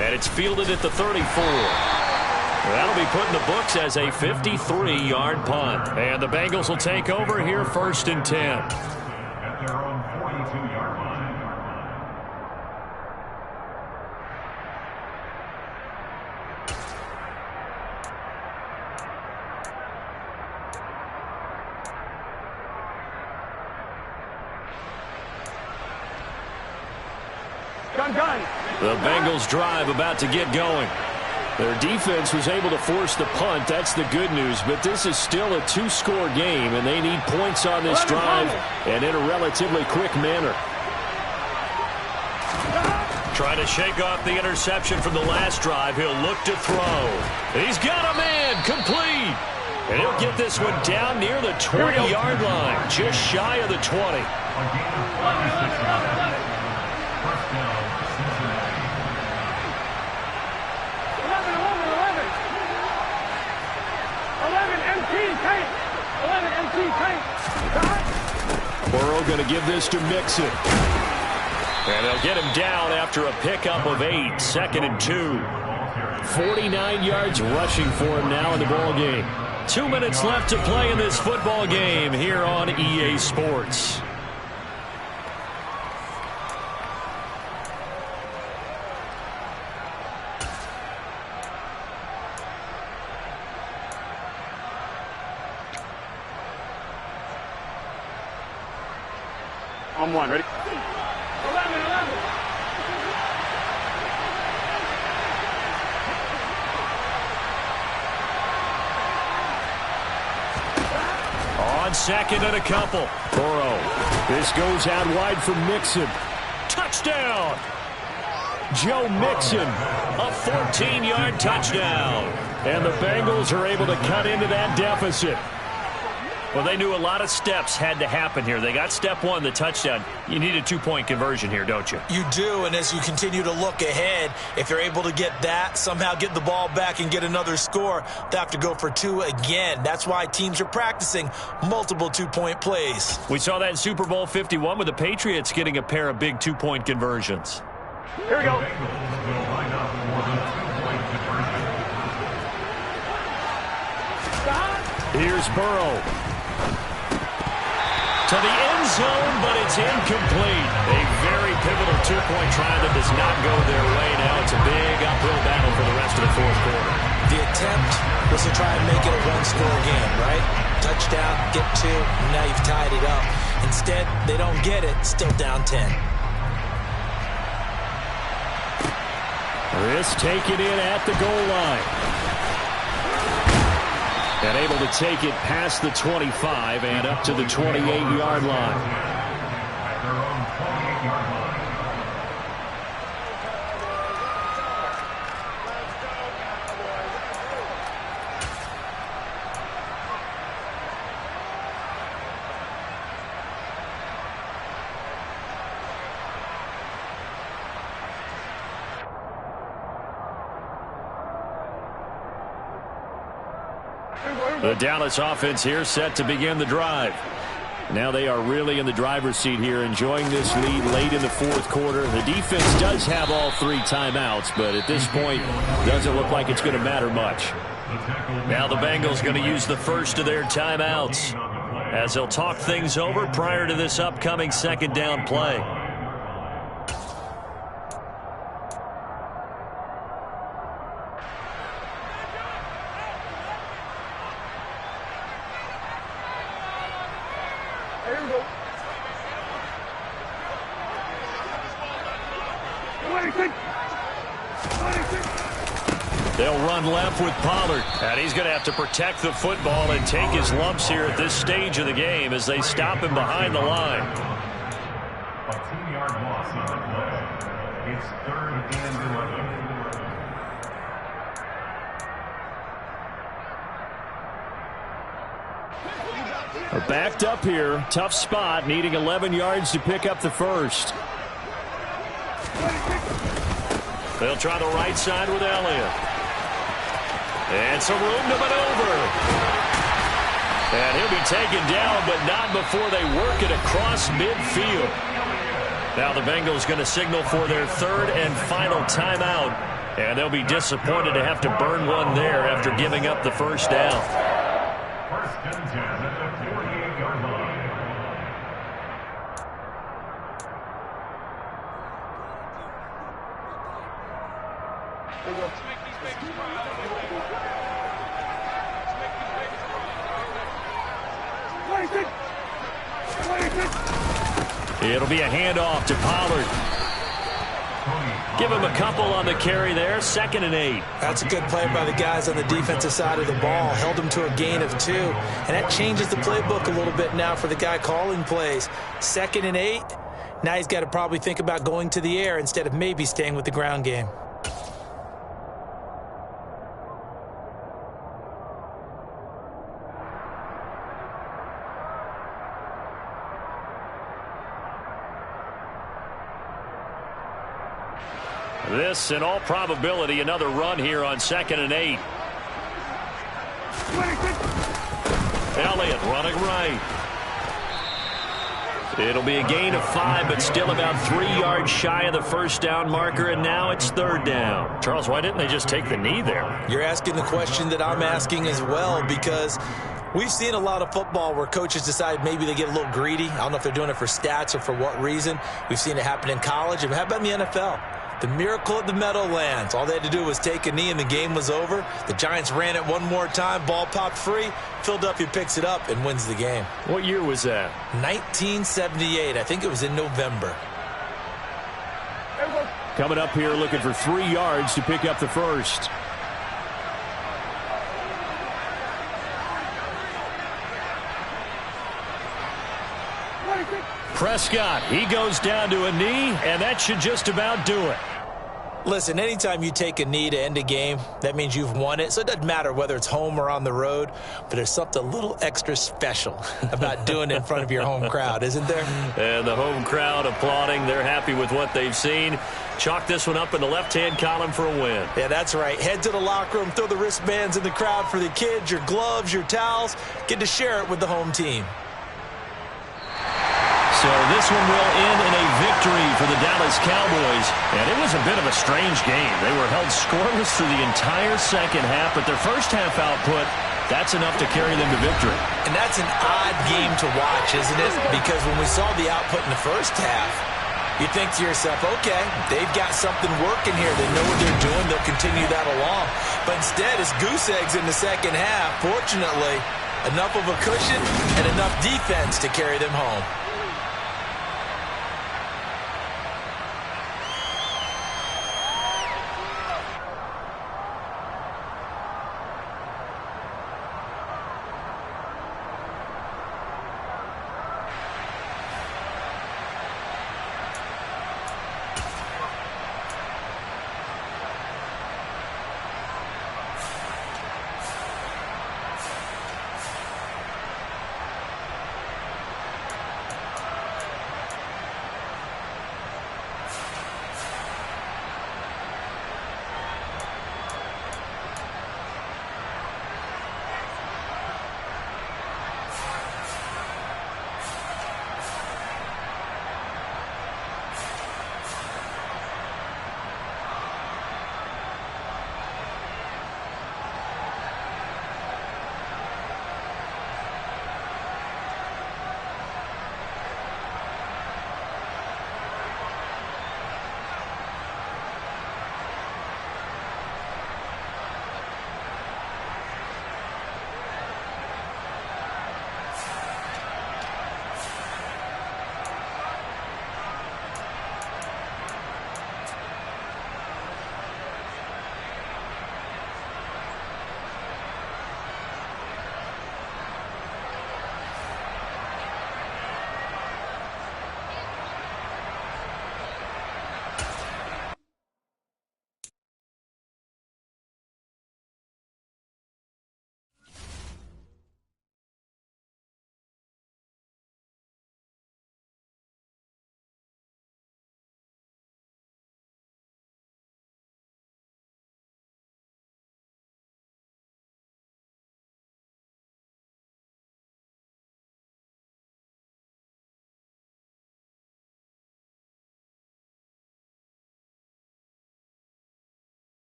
And it's fielded at the 34. That'll be put in the books as a 53-yard punt. And the Bengals will take over here 1st and 10. At their own 42-yard line. Gun. The Bengals drive about to get going. Their defense was able to force the punt. That's the good news. But this is still a 2-score game, and they need points on this drive and in a relatively quick manner. Trying to shake off the interception from the last drive. He'll look to throw. He's got a man. Complete. And he'll get this one down near the 20-yard line. Just shy of the 20. Burrow going to give this to Mixon. And they'll get him down after a pickup of 8. 2nd and 2. 49 yards rushing for him now in the ball game. 2 minutes left to play in this football game here on EA Sports. On one, ready? 11. On 2nd and a couple. Burrow. This goes out wide for Mixon. Touchdown. Joe Mixon. A 14-yard touchdown. And the Bengals are able to cut into that deficit. Well, they knew a lot of steps had to happen here. They got step 1, the touchdown. You need a 2-point conversion here, don't you? You do, and as you continue to look ahead, if you're able to get that, somehow get the ball back and get another score, they have to go for 2 again. That's why teams are practicing multiple 2-point plays. We saw that in Super Bowl 51 with the Patriots getting a pair of big 2-point conversions. Here we go. Here's Burrow. To the end zone, but it's incomplete. A very pivotal 2-point try that does not go their way. Now it's a big uphill battle for the rest of the 4th quarter. The attempt was to try and make it a 1-score game, right? Touchdown, get 2, and now you've tied it up. Instead, they don't get it, still down 10. This taken in at the goal line. And able to take it past the 25 and up to the 28-yard line. At their own 28-yard line. The Dallas offense here set to begin the drive. Now they are really in the driver's seat here, enjoying this lead late in the 4th quarter. The defense does have all 3 timeouts, but at this point, doesn't look like it's going to matter much. Now the Bengals going to use the first of their timeouts as they'll talk things over prior to this upcoming 2nd down play. They'll run left with Pollard. And he's going to have to protect the football and take his lumps here at this stage of the game as they stop him behind the line. A 2-yard loss on the play. It's 3rd and 11. They're backed up here. Tough spot, needing 11 yards to pick up the first. They'll try the right side with Elliott. And some room to maneuver. And he'll be taken down, but not before they work it across midfield. Now the Bengals going to signal for their 3rd and final timeout And they'll be disappointed to have to burn one there after giving up the first down. First and 10 at the 48-yard line. It'll be a handoff to Pollard. Give him a couple on the carry there. 2nd and 8. That's a good play by the guys on the defensive side of the ball. Held them to a gain of 2. And that changes the playbook a little bit now for the guy calling plays. 2nd and 8. Now he's got to probably think about going to the air instead of maybe staying with the ground game. This, in all probability, another run here on 2nd and 8. Elliott running right. It'll be a gain of 5, but still about 3 yards shy of the first down marker, and now it's 3rd down. Charles, why didn't they just take the knee there? You're asking the question that I'm asking as well, because we've seen a lot of football where coaches decide maybe they get a little greedy. I don't know if they're doing it for stats or for what reason. We've seen it happen in college. And how about in the NFL? The miracle of the Meadowlands. All they had to do was take a knee and the game was over. The Giants ran it one more time. Ball popped free. Philadelphia picks it up and wins the game. What year was that? 1978. I think it was in November. Coming up here looking for 3 yards to pick up the first. Prescott, he goes down to a knee, and that should just about do it. Listen, anytime you take a knee to end a game, that means you've won it. So it doesn't matter whether it's home or on the road, but there's something a little extra special about doing it in front of your home crowd, isn't there? And the home crowd applauding. They're happy with what they've seen. Chalk this one up in the left-hand column for a win. Yeah, that's right. Head to the locker room, throw the wristbands in the crowd for the kids, your gloves, your towels. Get to share it with the home team. So this one will end in a victory for the Dallas Cowboys. And it was a bit of a strange game. They were held scoreless through the entire second half, but their first half output, that's enough to carry them to victory. And that's an odd game to watch, isn't it? Because when we saw the output in the first half, you think to yourself, okay, they've got something working here. They know what they're doing. They'll continue that along. But instead, it's goose eggs in the second half. Fortunately, enough of a cushion and enough defense to carry them home.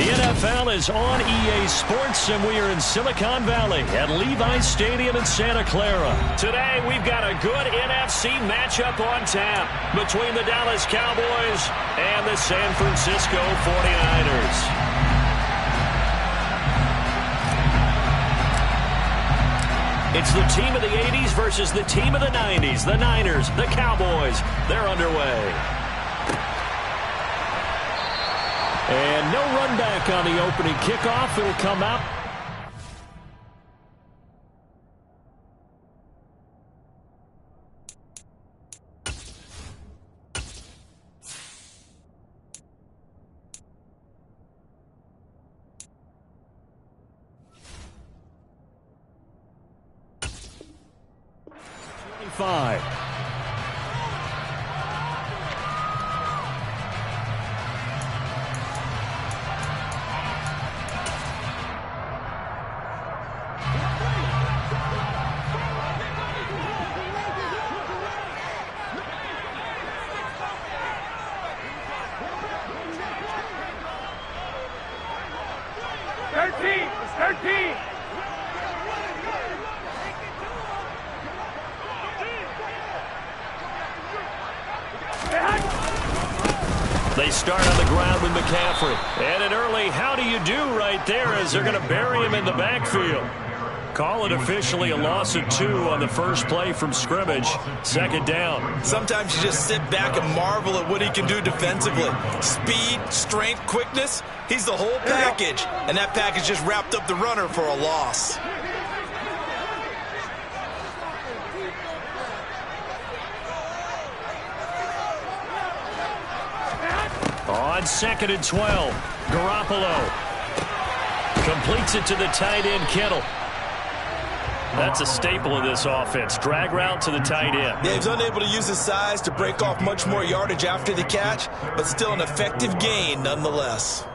The NFL is on EA Sports, and we are in Silicon Valley at Levi's Stadium in Santa Clara. Today, we've got a good NFC matchup on tap between the Dallas Cowboys and the San Francisco 49ers. It's the team of the 80s versus the team of the 90s. The Niners, the Cowboys, they're underway. And no run back on the opening kickoff. It'll come out. Five. They start on the ground with McCaffrey. And an early how do you do right there as they're going to bury him in the backfield. Call it officially a loss of 2 on the first play from scrimmage. Second down. Sometimes you just sit back and marvel at what he can do defensively. Speed, strength, quickness. He's the whole package. And that package just wrapped up the runner for a loss. On 2nd and 12, Garoppolo completes it to the tight end, Kittle. That's a staple of this offense. Drag route to the tight end. Yeah, he's unable to use his size to break off much more yardage after the catch, but still an effective gain nonetheless.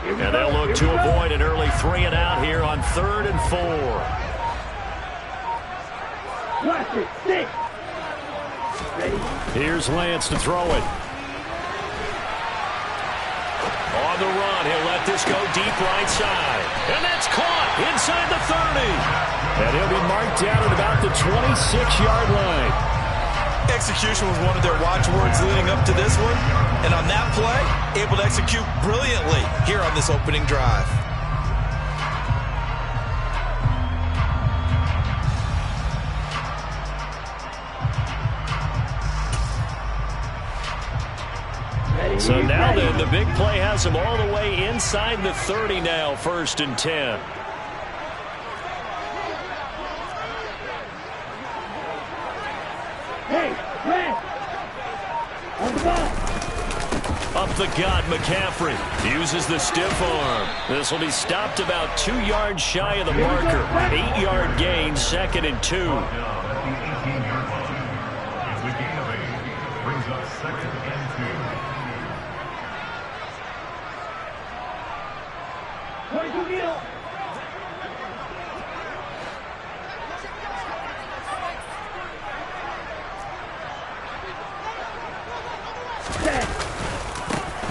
And they'll look to avoid an early 3 and out here on 3rd and 4. Here's Lance to throw it. On the run, he'll let this go deep right side. And that's caught inside the 30. And he'll be marked down at about the 26-yard line. Execution was one of their watchwords leading up to this one. And on that play, able to execute brilliantly here on this opening drive. So now then, the big play has him all the way inside the 30 now, 1st and 10. Up the gut, McCaffrey uses the stiff arm. This will be stopped about 2 yards shy of the marker. 8-yard gain, 2nd and 2. Brings up 2nd and 2.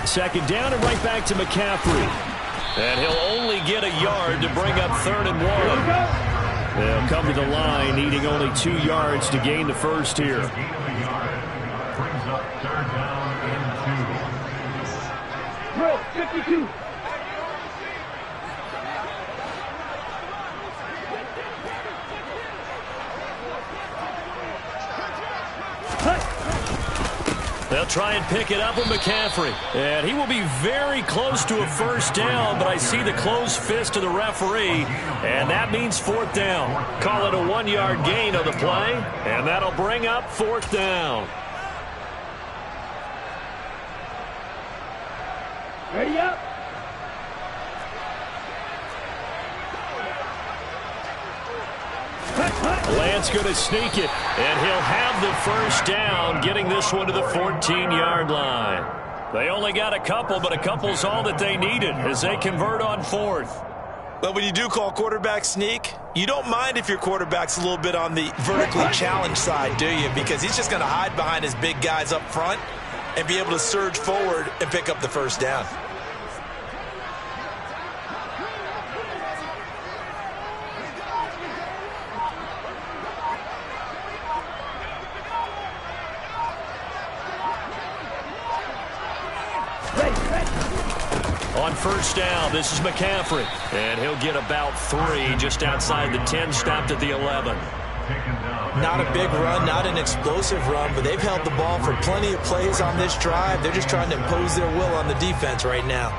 Second down and right back to McCaffrey. And he'll only get a yard to bring up 3rd and 1. They'll come to the line, needing only 2 yards to gain the first here. Brings up 3rd down and 2. 52. They'll try and pick it up with McCaffrey. And he will be very close to a first down, but I see the closed fist of the referee, and that means fourth down. Call it a 1-yard gain on the play, and that'll bring up fourth down. Ready up. Lance going to sneak it, and he'll have the first down, getting this one to the 14-yard line. They only got a couple, but a couple's all that they needed as they convert on fourth. But when you do call quarterback sneak, you don't mind if your quarterback's a little bit on the vertically challenged side, do you? Because he's just going to hide behind his big guys up front and be able to surge forward and pick up the first down. On first down, this is McCaffrey. And he'll get about 3 just outside the 10, stopped at the 11. Not a big run, not an explosive run, but they've held the ball for plenty of plays on this drive. They're just trying to impose their will on the defense right now.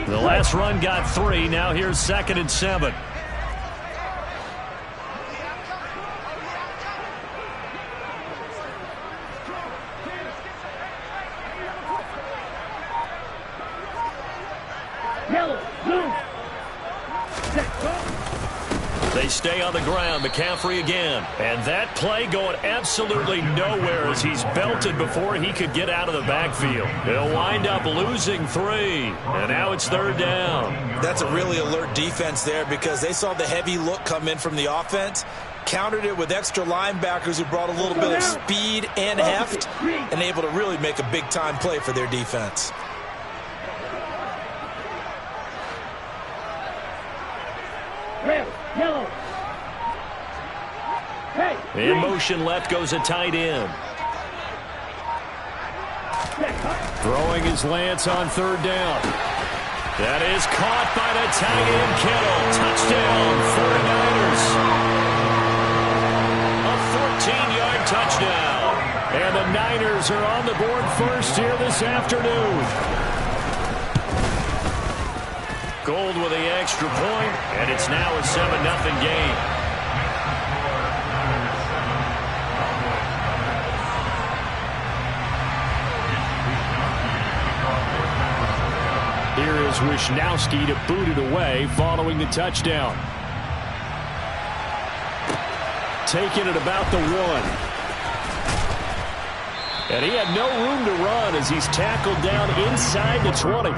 The last run got 3. Now here's 2nd and 7. They stay on the ground. McCaffrey again. And that play going absolutely nowhere as he's belted before he could get out of the backfield. They'll wind up losing 3. And now it's 3rd down. That's a really alert defense there because they saw the heavy look come in from the offense, countered it with extra linebackers who brought a little bit of speed and heft, and able to really make a big-time play for their defense. Yellow. Hey. In motion left goes a tight end. Throwing his Lance on 3rd down. That is caught by the tight end Kittle. Touchdown, 49ers. A 14-yard touchdown. And the Niners are on the board first here this afternoon. Gold with the extra point, and it's now a 7-0 game. Here is Wisnowski to boot it away following the touchdown. Taking it about the 1. And he had no room to run as he's tackled down inside the 20.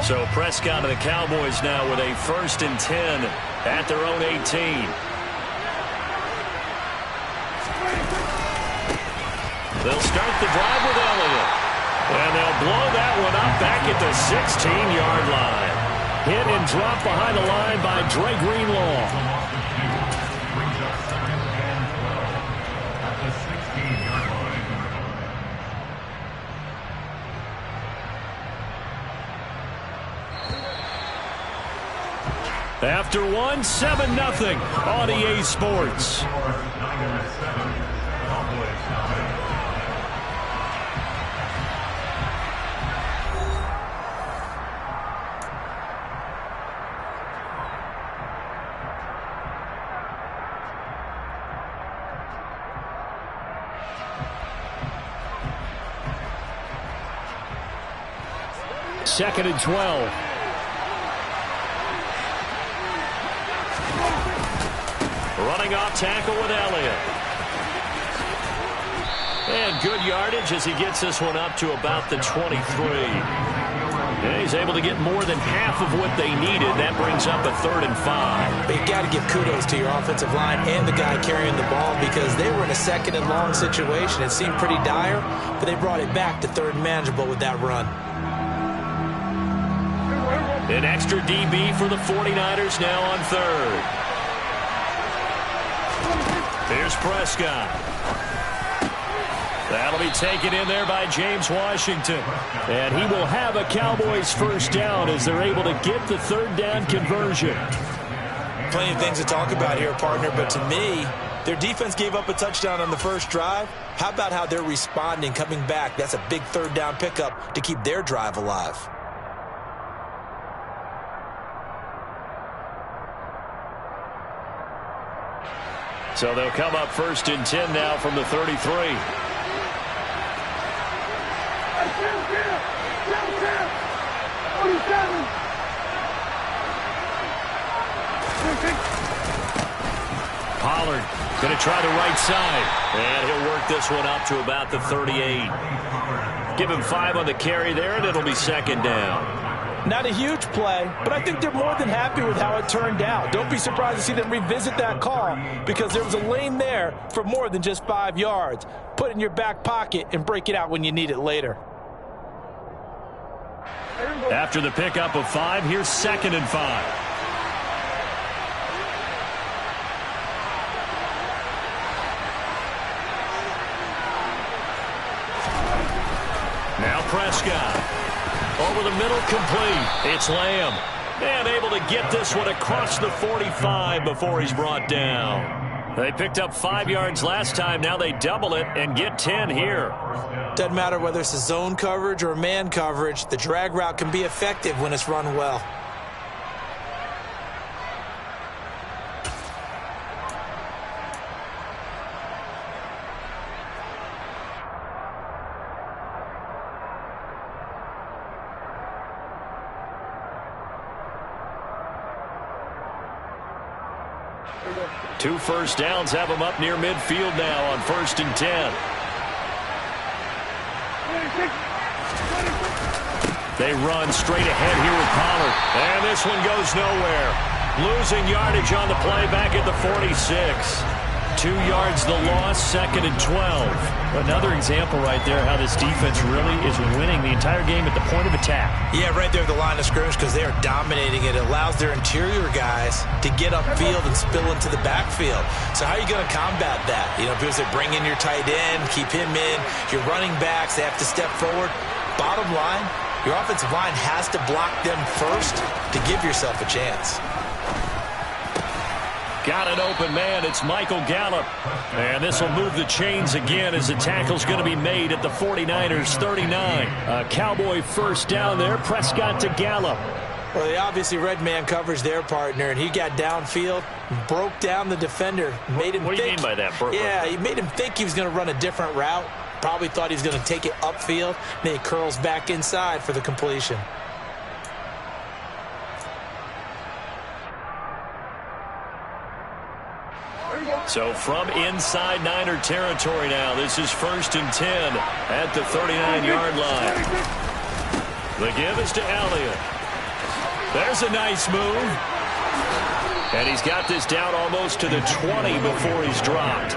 So Prescott and the Cowboys now with a 1st and 10 at their own 18. They'll start the drive with Elliott. And they'll blow that one up back at the 16-yard line. Hit and drop behind the line by Dre Greenlaw. After 7-0 on EA Sports. Second and 12. Running off tackle with Elliott. And good yardage as he gets this one up to about the 23. And he's able to get more than half of what they needed. That brings up a 3rd and 5. But you got to give kudos to your offensive line and the guy carrying the ball because they were in a 2nd and long situation. It seemed pretty dire, but they brought it back to 3rd and manageable with that run. An extra DB for the 49ers now on 3rd. Here's Prescott. That'll be taken in there by James Washington. And he will have a Cowboys 1st down as they're able to get the 3rd down conversion. Plenty of things to talk about here, partner, but to me, their defense gave up a touchdown on the 1st drive. How about how they're responding, coming back? That's a big 3rd down pickup to keep their drive alive. So they'll come up 1st and 10 now from the 33. Pollard going to try the right side. And he'll work this one up to about the 38. Give him 5 on the carry there, and it'll be 2nd down. Not a huge play, but I think they're more than happy with how it turned out. Don't be surprised to see them revisit that call because there was a lane there for more than just 5 yards. Put it in your back pocket and break it out when you need it later. After the pickup of 5, here's 2nd and 5. Now Prescott. Over the middle, complete. It's Lamb. And able to get this one across the 45 before he's brought down. They picked up 5 yards last time. Now they double it and get 10 here. Doesn't matter whether it's a zone coverage or man coverage. The drag route can be effective when it's run well. Two 1st downs have them up near midfield now on 1st and 10. They run straight ahead here with Pollard. And this one goes nowhere. Losing yardage on the play back at the 46. 2 yards the loss, 2nd and 12. Another example right there how this defense really is winning the entire game at the point of attack. Yeah, right there at the line of scrimmage because they are dominating it. It allows their interior guys to get upfield and spill into the backfield. So how are you going to combat that? You know, because they bring in your tight end, keep him in. Your running backs, they have to step forward. Bottom line, your offensive line has to block them first to give yourself a chance. Got an open man. It's Michael Gallup. And this will move the chains again as the tackle's going to be made at the 49ers 39. A Cowboy 1st down there. Prescott to Gallup. Well, they obviously read man coverage their partner, and he got downfield, broke down the defender, made him What do you mean by that, Burke? Yeah, he made him think he was going to run a different route. Probably thought he was going to take it upfield. Then he curls back inside for the completion. So from inside Niner territory now, this is 1st and 10 at the 39-yard line. The give is to Elliott. There's a nice move. And he's got this down almost to the 20 before he's dropped.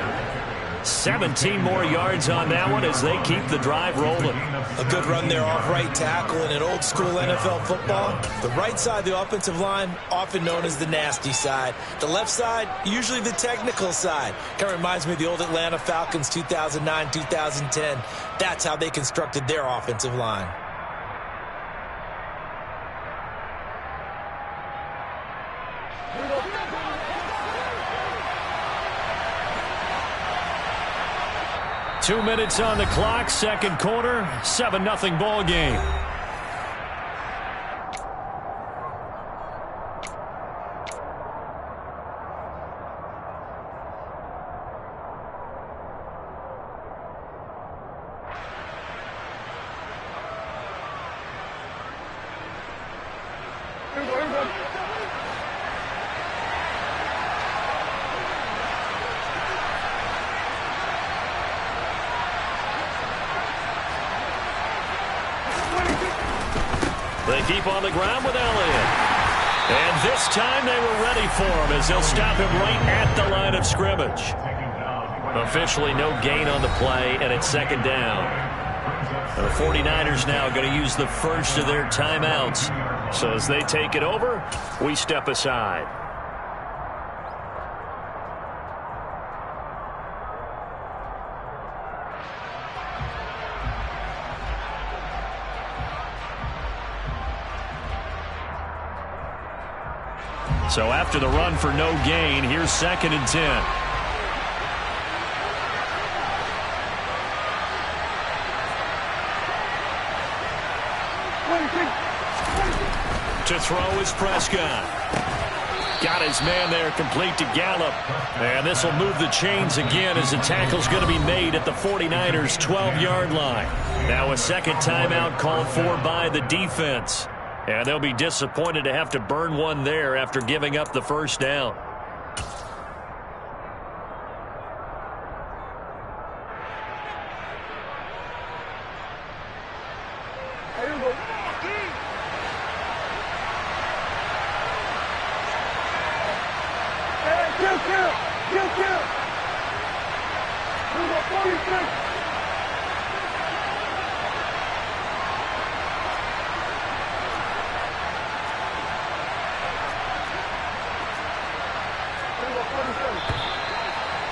17 more yards on that one as they keep the drive rolling. A good run there off right tackle in an old school NFL football. The right side of the offensive line, often known as the nasty side. The left side, usually the technical side. Kind of reminds me of the old Atlanta Falcons 2009, 2010. That's how they constructed their offensive line. Two minutes on the clock, second quarter, 7-0 ball game. keep on the ground with Elliott. And this time they were ready for him as they'll stop him right at the line of scrimmage. Officially no gain on the play, and it's second down. The 49ers now going to use the first of their timeouts. So as they take it over, we step aside. So after the run for no gain, here's 2nd and 10. To throw is Prescott. Got his man there complete to Gallup. And this will move the chains again as the tackle's going to be made at the 49ers' 12-yard line. Now a second timeout called for by the defense. And they'll be disappointed to have to burn one there after giving up the first down.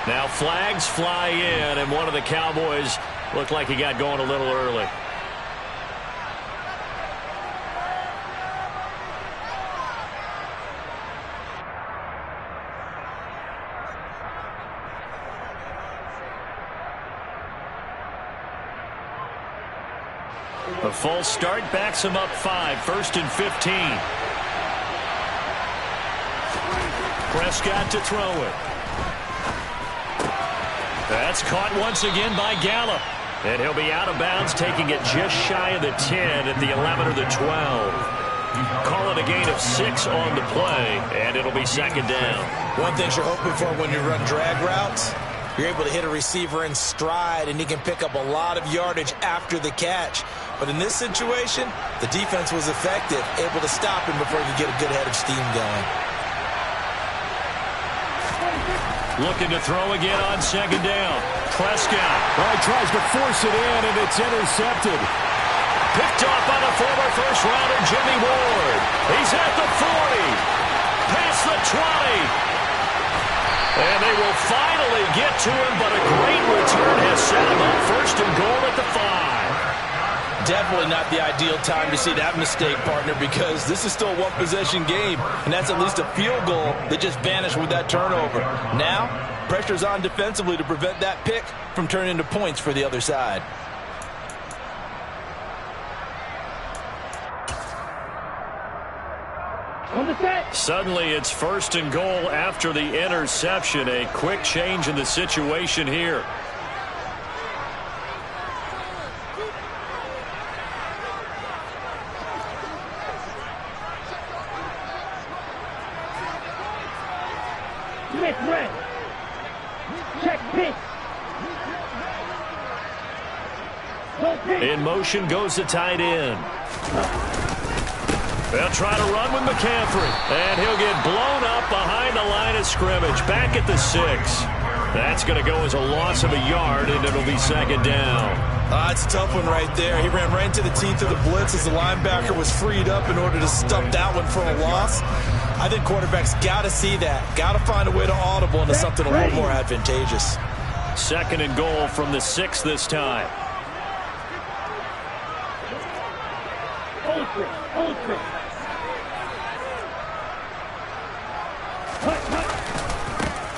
Now flags fly in, and one of the Cowboys looked like he got going a little early. A false start backs him up 5, 1st and 15. Prescott to throw it. That's caught once again by Gallup. And he'll be out of bounds, taking it just shy of the 10 at the 11 or the 12. Call it a gain of 6 on the play, and it'll be second down. One thing you're hoping for when you run drag routes, you're able to hit a receiver in stride, and he can pick up a lot of yardage after the catch. But in this situation, the defense was effective, able to stop him before he could get a good head of steam going. Looking to throw again on second down. Prescott. He tries to force it in, and it's intercepted. Picked off by the former first-rounder Jimmy Ward. He's at the 40. Past the 20. And they will finally get to him, but a great return has set him up 1st and goal at the 5. Definitely not the ideal time to see that mistake, partner, because this is still a one-possession game, and that's at least a field goal that just vanished with that turnover. Now, pressure's on defensively to prevent that pick from turning into points for the other side. Suddenly, it's 1st and goal after the interception. A quick change in the situation here. In motion goes the tight end. They'll try to run with McCaffrey, and he'll get blown up behind the line of scrimmage, back at the 6. That's going to go as a loss of a yard, and it'll be second down. It's a tough one right there. He ran right into the teeth of the blitz as the linebacker was freed up in order to stump that one for a loss. I think quarterbacks got to see that, got to find a way to audible into something a little more advantageous. 2nd and goal from the 6 this time.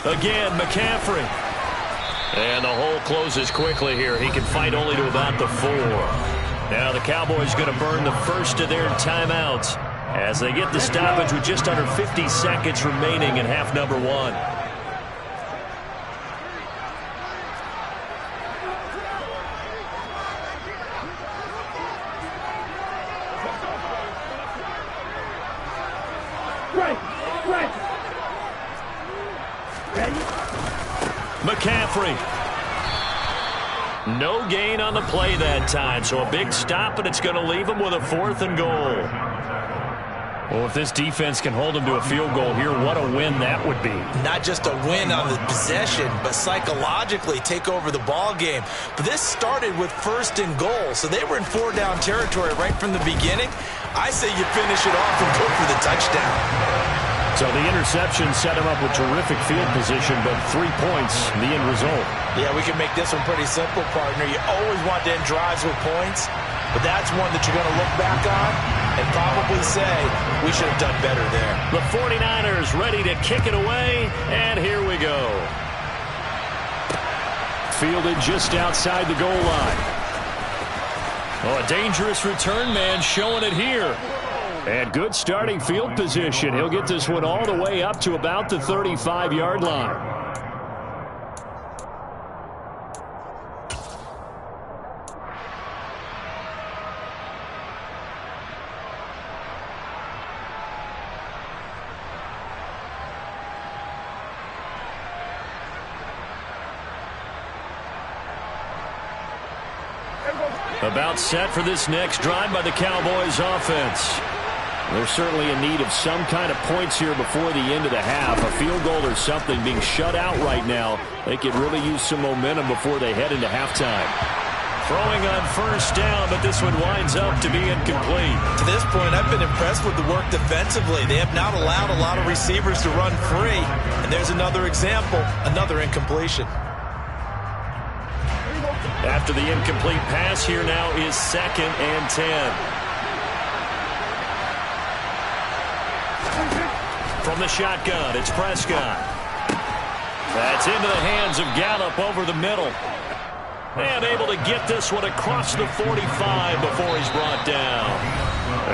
Again, McCaffrey. And the hole closes quickly here. He can fight only to about the 4. Now the Cowboys going to burn the first of their timeouts as they get the stoppage with just under 50 seconds remaining in half number 1. McCaffrey. No gain on the play that time, so a big stop, and it's going to leave him with a 4th and goal. Well, if this defense can hold them to a field goal here, what a win that would be. Not just a win on the possession, but psychologically take over the ball game. But this started with 1st and goal, so they were in 4-down territory right from the beginning. I say you finish it off and go for the touchdown. So the interception set him up with terrific field position, but 3 points, the end result. Yeah, we can make this one pretty simple, partner. You always want to end drives with points, but that's one that you're going to look back on and probably say, we should have done better there. The 49ers ready to kick it away, and here we go. Fielded just outside the goal line. Oh, a dangerous return man showing it here. And good starting field position. He'll get this one all the way up to about the 35-yard line. About set for this next drive by the Cowboys offense. They're certainly in need of some kind of points here before the end of the half. A field goal or something being shut out right now. They could really use some momentum before they head into halftime. Throwing on 1st down, but this one winds up to be incomplete. To this point, I've been impressed with the work defensively. They have not allowed a lot of receivers to run free. And there's another example, another incompletion. After the incomplete pass, here now is 2nd and 10. From the shotgun, it's Prescott. That's into the hands of Gallup over the middle. And able to get this one across the 45 before he's brought down.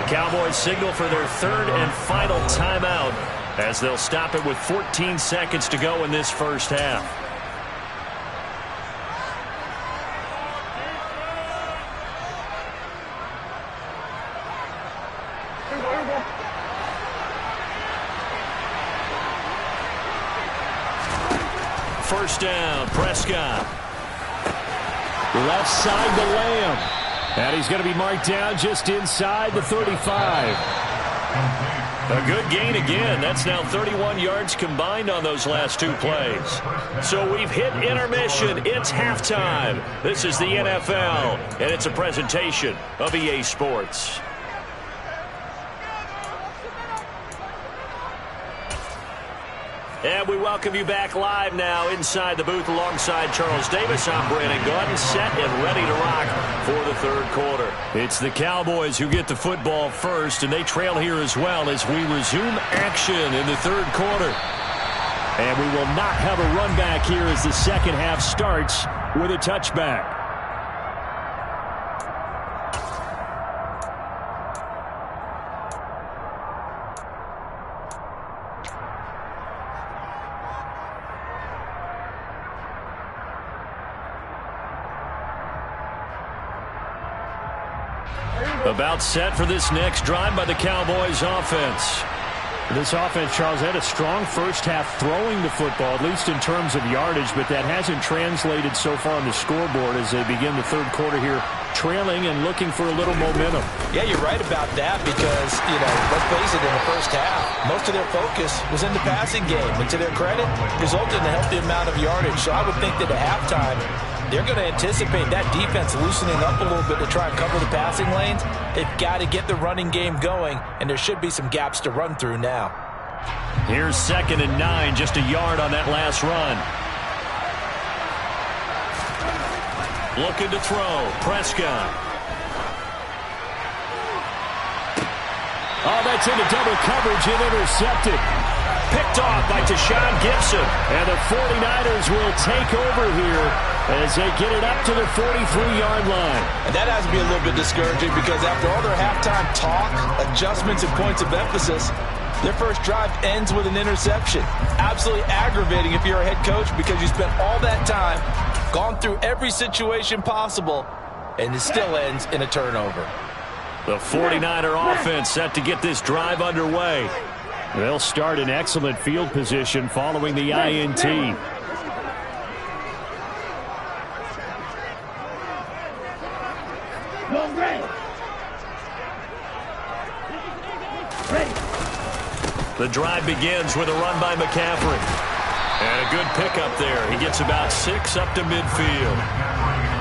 The Cowboys signal for their 3rd and final timeout as they'll stop it with 14 seconds to go in this first half. First down, Prescott. Left side to Lamb. And he's going to be marked down just inside the 35. A good gain again. That's now 31 yards combined on those last 2 plays. So we've hit intermission. It's halftime. This is the NFL, and it's a presentation of EA Sports. And we welcome you back live now inside the booth alongside Charles Davis. I'm Brandon Gaudin, set and ready to rock for the 3rd quarter. It's the Cowboys who get the football first, and they trail here as well as we resume action in the 3rd quarter. And we will not have a run back here as the second half starts with a touchback. About set for this next drive by the Cowboys offense. This offense, Charles, had a strong first half throwing the football, at least in terms of yardage, but that hasn't translated so far on the scoreboard as they begin the 3rd quarter here, trailing and looking for a little momentum. Yeah, you're right about that because, let's face it, in the first half, most of their focus was in the passing game. And to their credit, resulted in a healthy amount of yardage. So I would think that at halftime, they're going to anticipate that defense loosening up a little bit to try and cover the passing lanes. They've got to get the running game going, and there should be some gaps to run through now. Here's 2nd and 9, just a yard on that last run. Looking to throw, Prescott. Oh, that's into double coverage and intercepted. Picked off by Tashawn Gibson. And the 49ers will take over here as they get it up to the 43-yard line. And that has to be a little bit discouraging because after all their halftime talk, adjustments, and points of emphasis, their first drive ends with an interception. Absolutely aggravating if you're a head coach because you spent all that time, gone through every situation possible, and it still ends in a turnover. The 49er offense set to get this drive underway. They'll start in excellent field position following the INT. The drive begins with a run by McCaffrey. And a good pickup there. He gets about 6 up to midfield.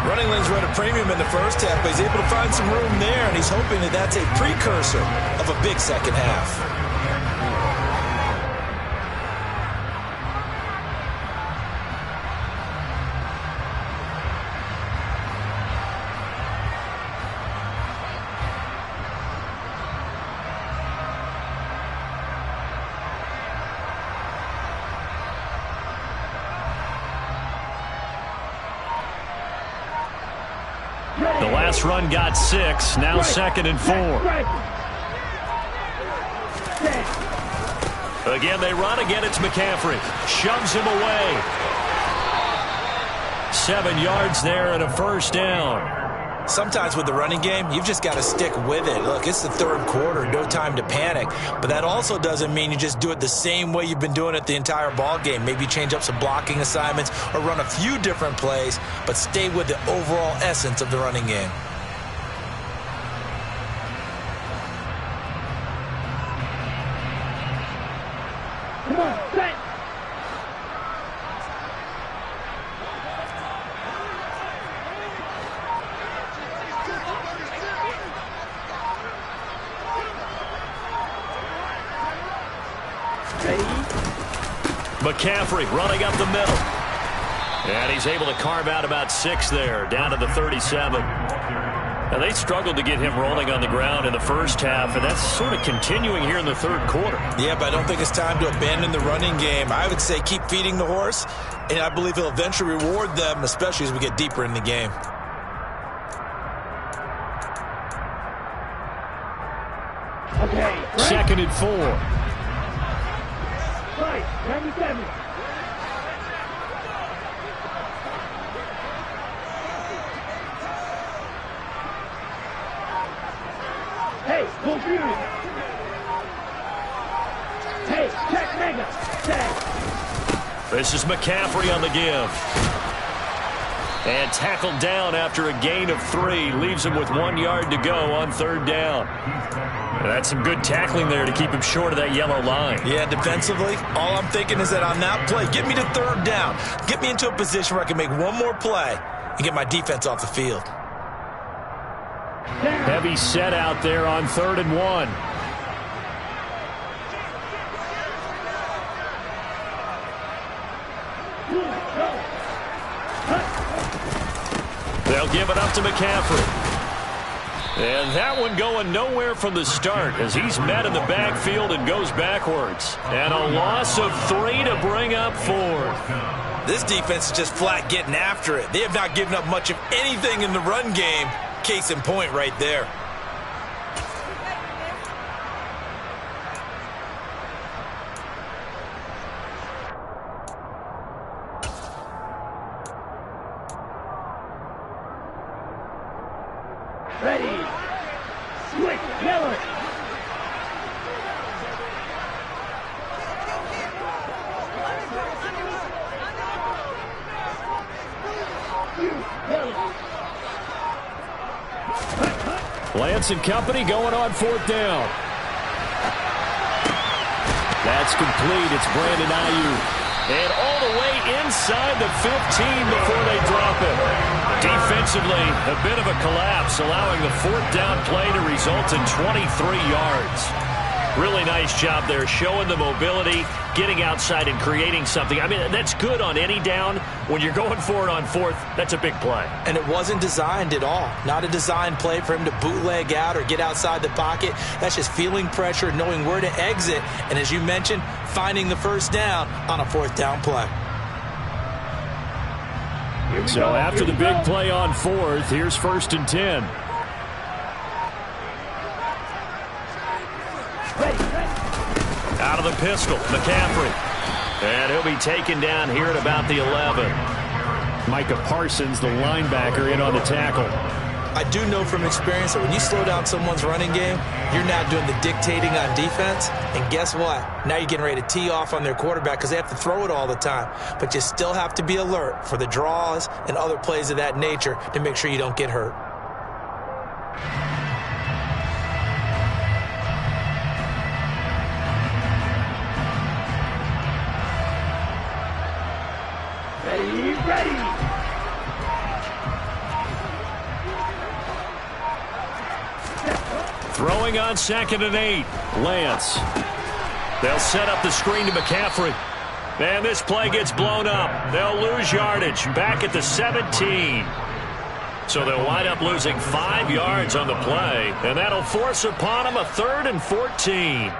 Running lanes run a premium in the first half, but he's able to find some room there, and he's hoping that that's a precursor of a big second half. The last run got 6, now 2nd and 4. Again, they run. Again, it's McCaffrey. Shoves him away. 7 yards there and a first down. Sometimes with the running game, you've just got to stick with it. Look, it's the third quarter, no time to panic. But that also doesn't mean you just do it the same way you've been doing it the entire ball game. Maybe change up some blocking assignments or run a few different plays, but stay with the overall essence of the running game. Come on, set. McCaffrey running up the middle. And he's able to carve out about 6 there, down to the 37. Now, they struggled to get him rolling on the ground in the first half, and that's sort of continuing here in the third quarter. Yeah, but I don't think it's time to abandon the running game. I would say keep feeding the horse, and I believe he'll eventually reward them, especially as we get deeper in the game. Okay. 2nd and 4. Right. 97. Hey, confused. Hey, check mega. Check. This is McCaffrey on the give. And tackled down after a gain of 3. Leaves him with 1 yard to go on 3rd down. And that's some good tackling there to keep him short of that yellow line. Yeah, defensively, all I'm thinking is that on that play, get me to 3rd down. Get me into a position where I can make one more play and get my defense off the field. Heavy set out there on 3rd and 1. They'll give it up to McCaffrey. And that one going nowhere from the start as he's met in the backfield and goes backwards. And a loss of 3 to bring up 4th. This defense is just flat getting after it. They have not given up much of anything in the run game. Case in point right there. Ready. Switch. Yellow. Lance and company going on 4th down. That's complete. It's Brandon Ayuk. And all the way inside the 15 before they drop it. Defensively, a bit of a collapse, allowing the 4th down play to result in 23 yards. Really nice job there, showing the mobility, getting outside and creating something. I mean, that's good on any down. When you're going for it on 4th, that's a big play. And it wasn't designed at all. Not a designed play for him to bootleg out or get outside the pocket. That's just feeling pressure, knowing where to exit, and as you mentioned, finding the 1st down on a 4th down play. So after the big play on 4th, here's 1st and 10. Out of the pistol, McCaffrey. And he'll be taken down here at about the 11. Micah Parsons, the linebacker, in on the tackle. I do know from experience that when you slow down someone's running game, you're now doing the dictating on defense. And guess what? Now you're getting ready to tee off on their quarterback because they have to throw it all the time. But you still have to be alert for the draws and other plays of that nature to make sure you don't get hurt. Ready, ready. Throwing on 2nd and 8. Lance. They'll set up the screen to McCaffrey. And this play gets blown up. They'll lose yardage back at the 17. So they'll wind up losing 5 yards on the play. And that'll force upon them a 3rd and 14.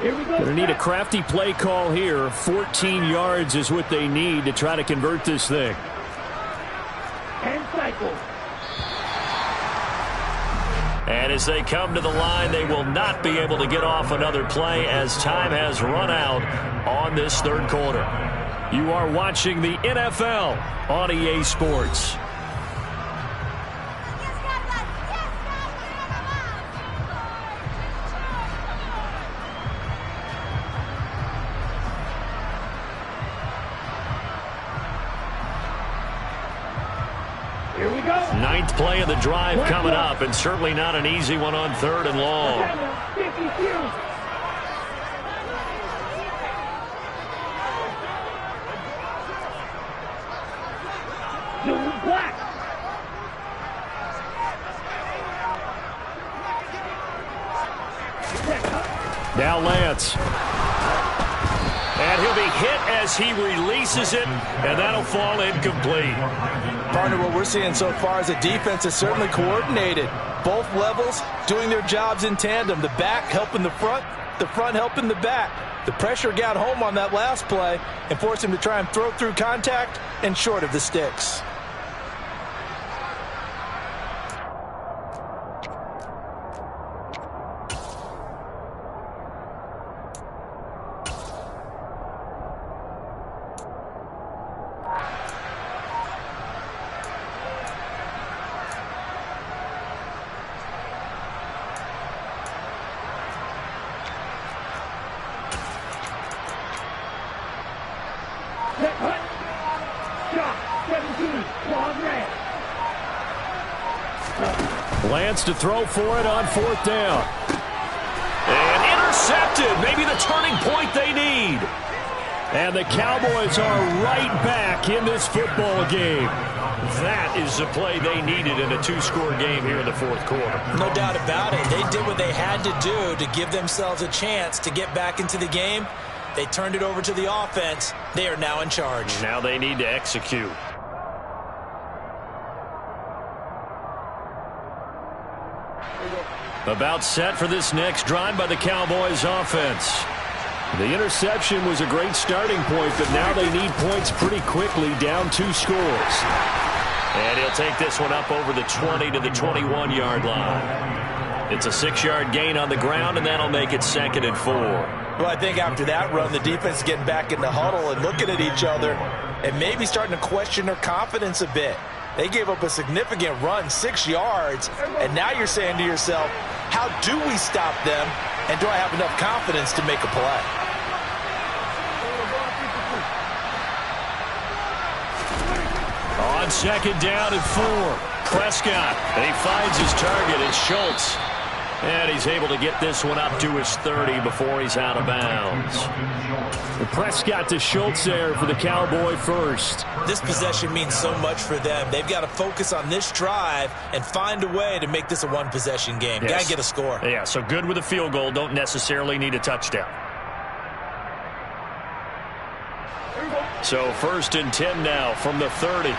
Going to need a crafty play call here. 14 yards is what they need to try to convert this thing. And cycle. And as they come to the line, they will not be able to get off another play as time has run out on this 3rd quarter. You are watching the NFL on EA Sports. Here we go. 9th play of the drive coming up, and certainly not an easy one on 3rd and long. 52. Silver black. Now Lance. And he'll be hit as he releases it, and that'll fall incomplete. Partner, what we're seeing so far is the defense is certainly coordinated. Both levels doing their jobs in tandem. The back helping the front helping the back. The pressure got home on that last play and forced him to try and throw through contact and short of the sticks. Lance to throw for it on 4th down. And intercepted. Maybe the turning point they need. And the Cowboys are right back in this football game. That is the play they needed in a 2-score game here in the 4th quarter. No doubt about it. They did what they had to do to give themselves a chance to get back into the game. They turned it over to the offense. They are now in charge. Now they need to execute. About set for this next drive by the Cowboys offense. The interception was a great starting point, but now they need points pretty quickly, down 2 scores. And he'll take this one up over the 20 to the 21-yard line. It's a 6-yard gain on the ground, and that'll make it 2nd and 4. Well, I think after that run, the defense is getting back in the huddle and looking at each other and maybe starting to question their confidence a bit. They gave up a significant run, 6 yards, and now you're saying to yourself, how do we stop them, and do I have enough confidence to make a play? On 2nd down and 4, Prescott, and he finds his target. It's Schultz. And he's able to get this one up to his 30 before he's out of bounds. The Prescott to Schultz there for the Cowboy first. This possession means so much for them. They've got to focus on this drive and find a way to make this a one-possession game. Yes. Got to get a score. Yeah, so good with a field goal. Don't necessarily need a touchdown. So 1st and 10 now from the 30.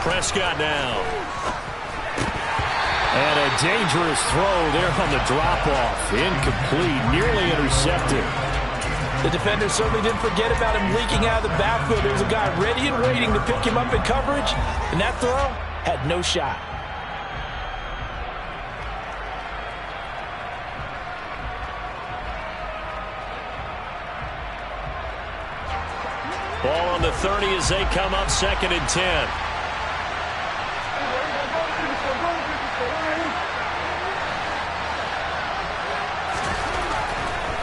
Prescott now. And a dangerous throw there on the drop-off. Incomplete, nearly intercepted. The defender certainly didn't forget about him leaking out of the backfield. There's a guy ready and waiting to pick him up in coverage, and that throw had no shot. Ball on the 30 as they come up 2nd and 10.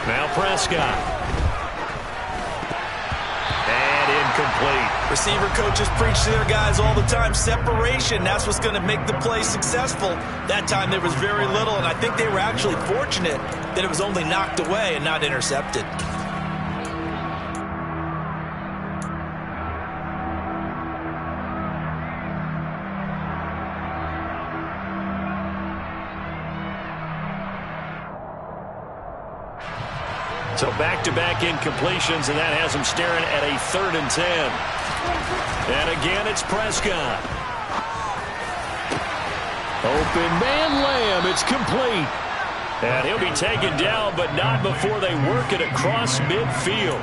Now Prescott. And complete. Receiver coaches preach to their guys all the time. Separation, that's what's going to make the play successful. That time there was very little, and I think they were actually fortunate that it was only knocked away and not intercepted. So back-to-back incompletions, and that has them staring at a 3rd and 10. And again, it's Prescott. Open man Lamb. It's complete. And he'll be taken down, but not before they work it across midfield.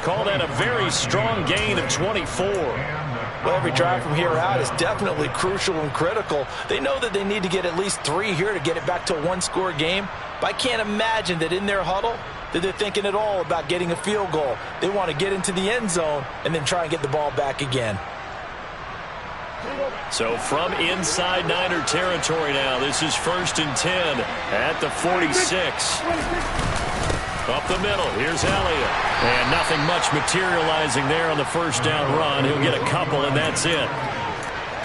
Call that a very strong gain of 24. Well, every drive from here out is definitely crucial and critical. They know that they need to get at least 3 here to get it back to a one-score game. But I can't imagine that in their huddle that they're thinking at all about getting a field goal. They want to get into the end zone and then try and get the ball back again. So from inside Niner territory now, this is 1st and 10 at the 46. Up the middle, here's Elliott. And nothing much materializing there on the 1st down run. He'll get a couple, and that's it.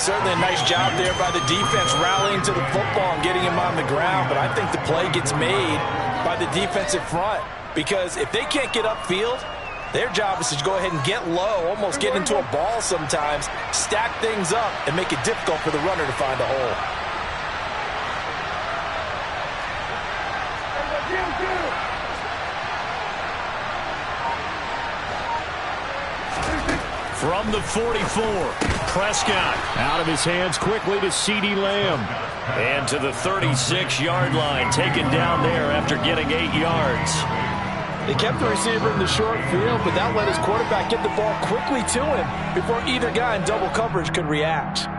Certainly a nice job there by the defense rallying to the football and getting him on the ground, but I think the play gets made by the defensive front, because if they can't get upfield, their job is to go ahead and get low, almost get into a ball sometimes, stack things up, and make it difficult for the runner to find a hole. From the 44, Prescott out of his hands quickly to CeeDee Lamb. And to the 36-yard line, taken down there after getting 8 yards. They kept the receiver in the short field, but that let his quarterback get the ball quickly to him before either guy in double coverage could react.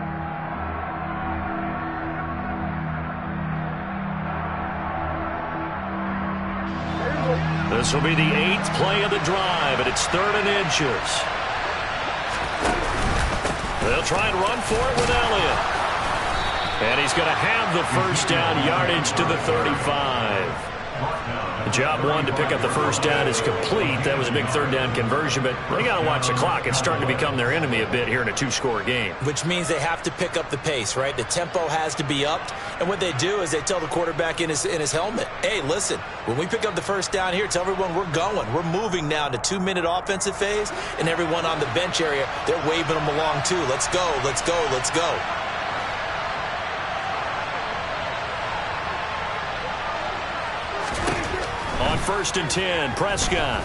This will be the 8th play of the drive, and it's 3rd and inches. They'll try and run for it with Elliott. And he's going to have the 1st down, yardage to the 35. The job one to pick up the 1st down is complete. That was a big 3rd down conversion, but they got to watch the clock. It's starting to become their enemy a bit here in a 2-score game. Which means they have to pick up the pace, right? The tempo has to be upped. And what they do is they tell the quarterback in his helmet, hey, listen, when we pick up the 1st down here, tell everyone we're going. We're moving now to 2-minute offensive phase, and everyone on the bench area, they're waving them along too. Let's go, let's go, let's go. On 1st and 10, Prescott.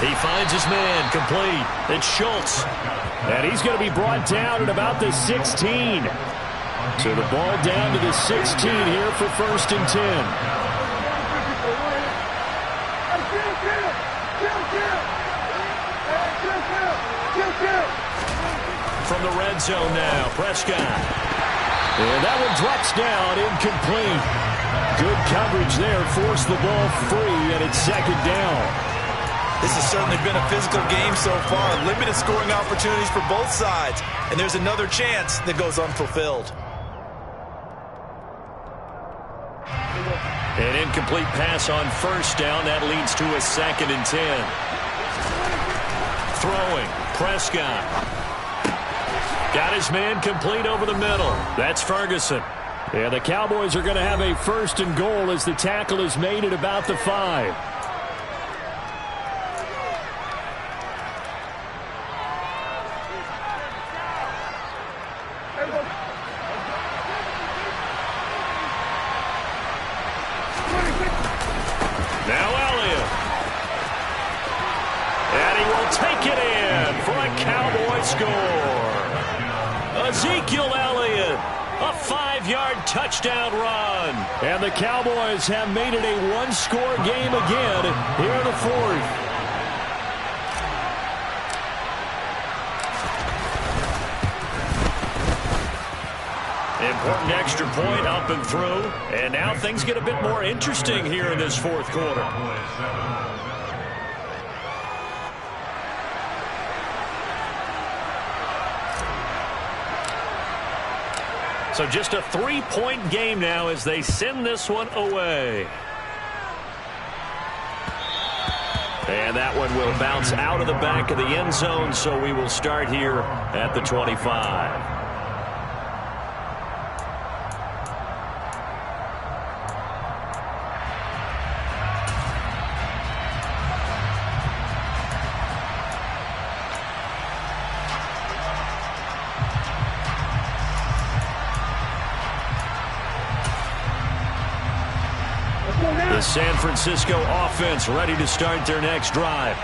He finds his man, complete. It's Schultz. And he's going to be brought down at about the 16. So the ball down to the 16 here for 1st and 10. From the red zone now, Prescott. And that one drops down, incomplete. Good coverage there, forced the ball free, and it's 2nd down. This has certainly been a physical game so far. Limited scoring opportunities for both sides. And there's another chance that goes unfulfilled. An incomplete pass on 1st down. That leads to a 2nd and 10. Throwing, Prescott. Got his man complete over the middle. That's Ferguson. Yeah, the Cowboys are going to have a 1st and goal as the tackle is made at about the 5. Now Elliott. And he will take it in for a Cowboy score. Ezekiel Elliott. A 5-yard touchdown run. And the Cowboys have made it a 1-score game again here in the 4th. Important extra point up and through. And now things get a bit more interesting here in this 4th quarter. So just a 3-point game now as they send this one away. And that one will bounce out of the back of the end zone, so we will start here at the 25. The San Francisco offense ready to start their next drive.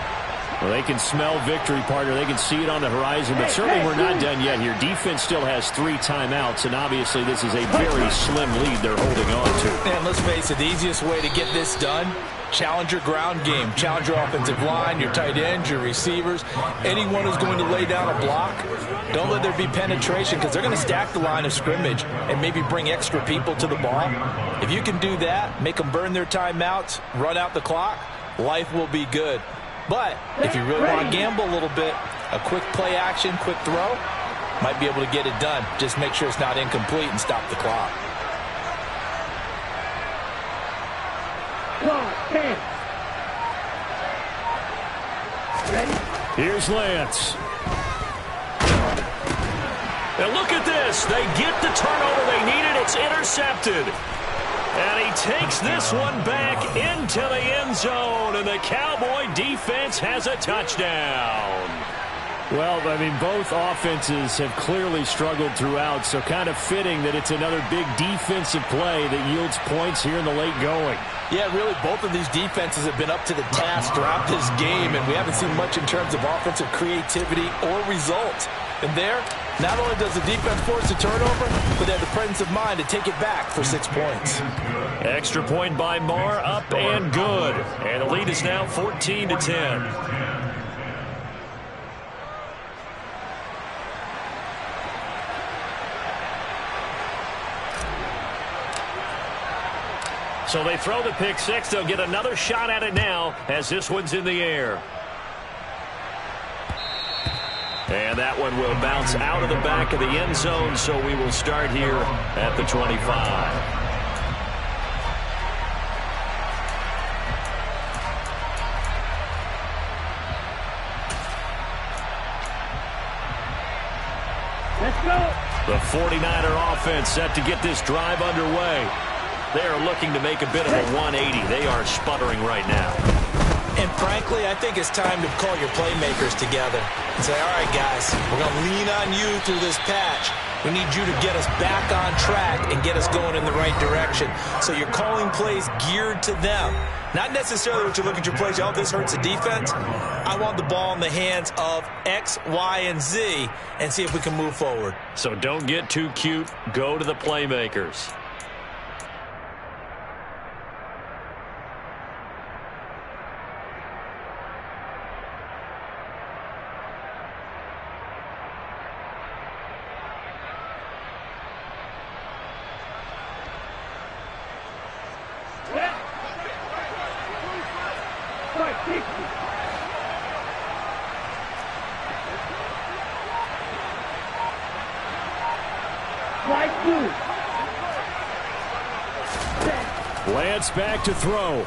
Well, they can smell victory, partner. They can see it on the horizon, but certainly we're not done yet here. Defense still has 3 timeouts, and obviously this is a very slim lead they're holding on to. And let's face it, the easiest way to get this done, challenge your ground game. Challenge your offensive line, your tight ends, your receivers, anyone who's going to lay down a block. Don't let there be penetration because they're going to stack the line of scrimmage and maybe bring extra people to the ball. If you can do that, make them burn their timeouts, run out the clock, life will be good. But if you really want to gamble a little bit, a quick play action, quick throw, might be able to get it done. Just make sure it's not incomplete and stop the clock. Ready? Here's Lance. And look at this. They get the turnover they needed. It's intercepted. And he takes this one back into the end zone, and the Cowboy defense has a touchdown. Well, I mean, both offenses have clearly struggled throughout, so kind of fitting that it's another big defensive play that yields points here in the late going. Yeah, really, both of these defenses have been up to the task throughout this game, and we haven't seen much in terms of offensive creativity or results. And there, not only does the defense force a turnover, but they have the presence of mind to take it back for 6 points. Extra point by Marr, up and good. And the lead is now 14-10. So they throw the pick six. They'll get another shot at it now as this one's in the air. And that one will bounce out of the back of the end zone, so we will start here at the 25. Let's go. The 49er offense set to get this drive underway. They are looking to make a bit of a 180. They are sputtering right now. And frankly, I think it's time to call your playmakers together and say, all right, guys, we're going to lean on you through this patch. We need you to get us back on track and get us going in the right direction. So you're calling plays geared to them. Not necessarily what you look at your plays, oh, this hurts the defense. I want the ball in the hands of X, Y, and Z and see if we can move forward. So don't get too cute. Go to the playmakers. Lance back to throw.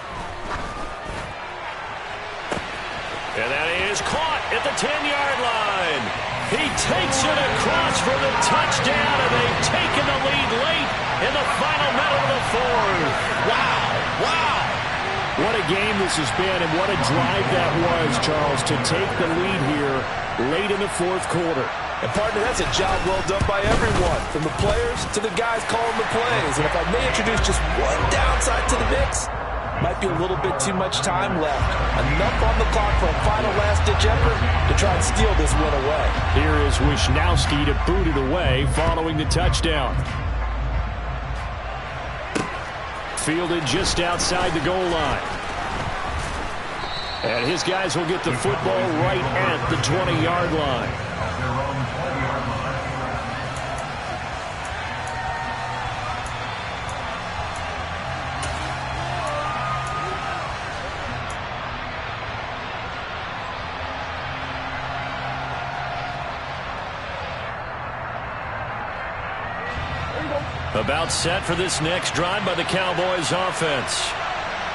And that is caught at the 10-yard line. He takes it across for the touchdown, and they've taken the lead late in the final minute of the fourth. Wow, wow. What a game this has been, and what a drive that was, Charles, to take the lead here late in the fourth quarter. And, partner, that's a job well done by everyone, from the players to the guys calling the plays. And if I may introduce just one downside to the mix, might be a little bit too much time left. Enough on the clock for a final last-ditch effort to try and steal this win away. Here is Wisnowski to boot it away following the touchdown. Fielded just outside the goal line. And his guys will get the football right at the 20-yard line. About set for this next drive by the Cowboys offense.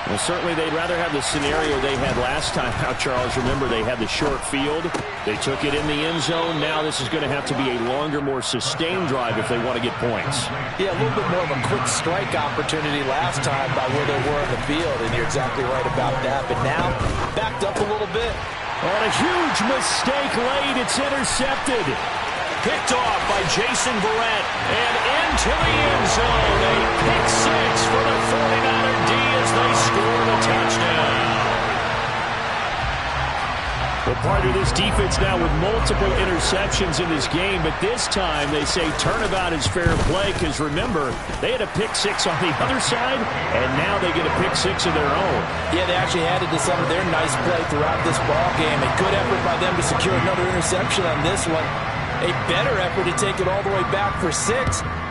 Well, certainly they'd rather have the scenario they had last time out, Charles. Remember, they had the short field. They took it in the end zone. Now this is going to have to be a longer, more sustained drive if they want to get points. Yeah, a little bit more of a quick strike opportunity last time by where they were in the field, and you're exactly right about that. But now, backed up a little bit. On a huge mistake late, it's intercepted. Picked off by Jason Verrett and into the end zone. A pick six for the 49er D as they score the touchdown. Well, part of this defense now with multiple interceptions in this game, but this time they say turnabout is fair play because, remember, they had a pick six on the other side, and now they get a pick six of their own. Yeah, they actually added to some of their nice play throughout this ball game. A good effort by them to secure another interception on this one. A better effort to take it all the way back for 6.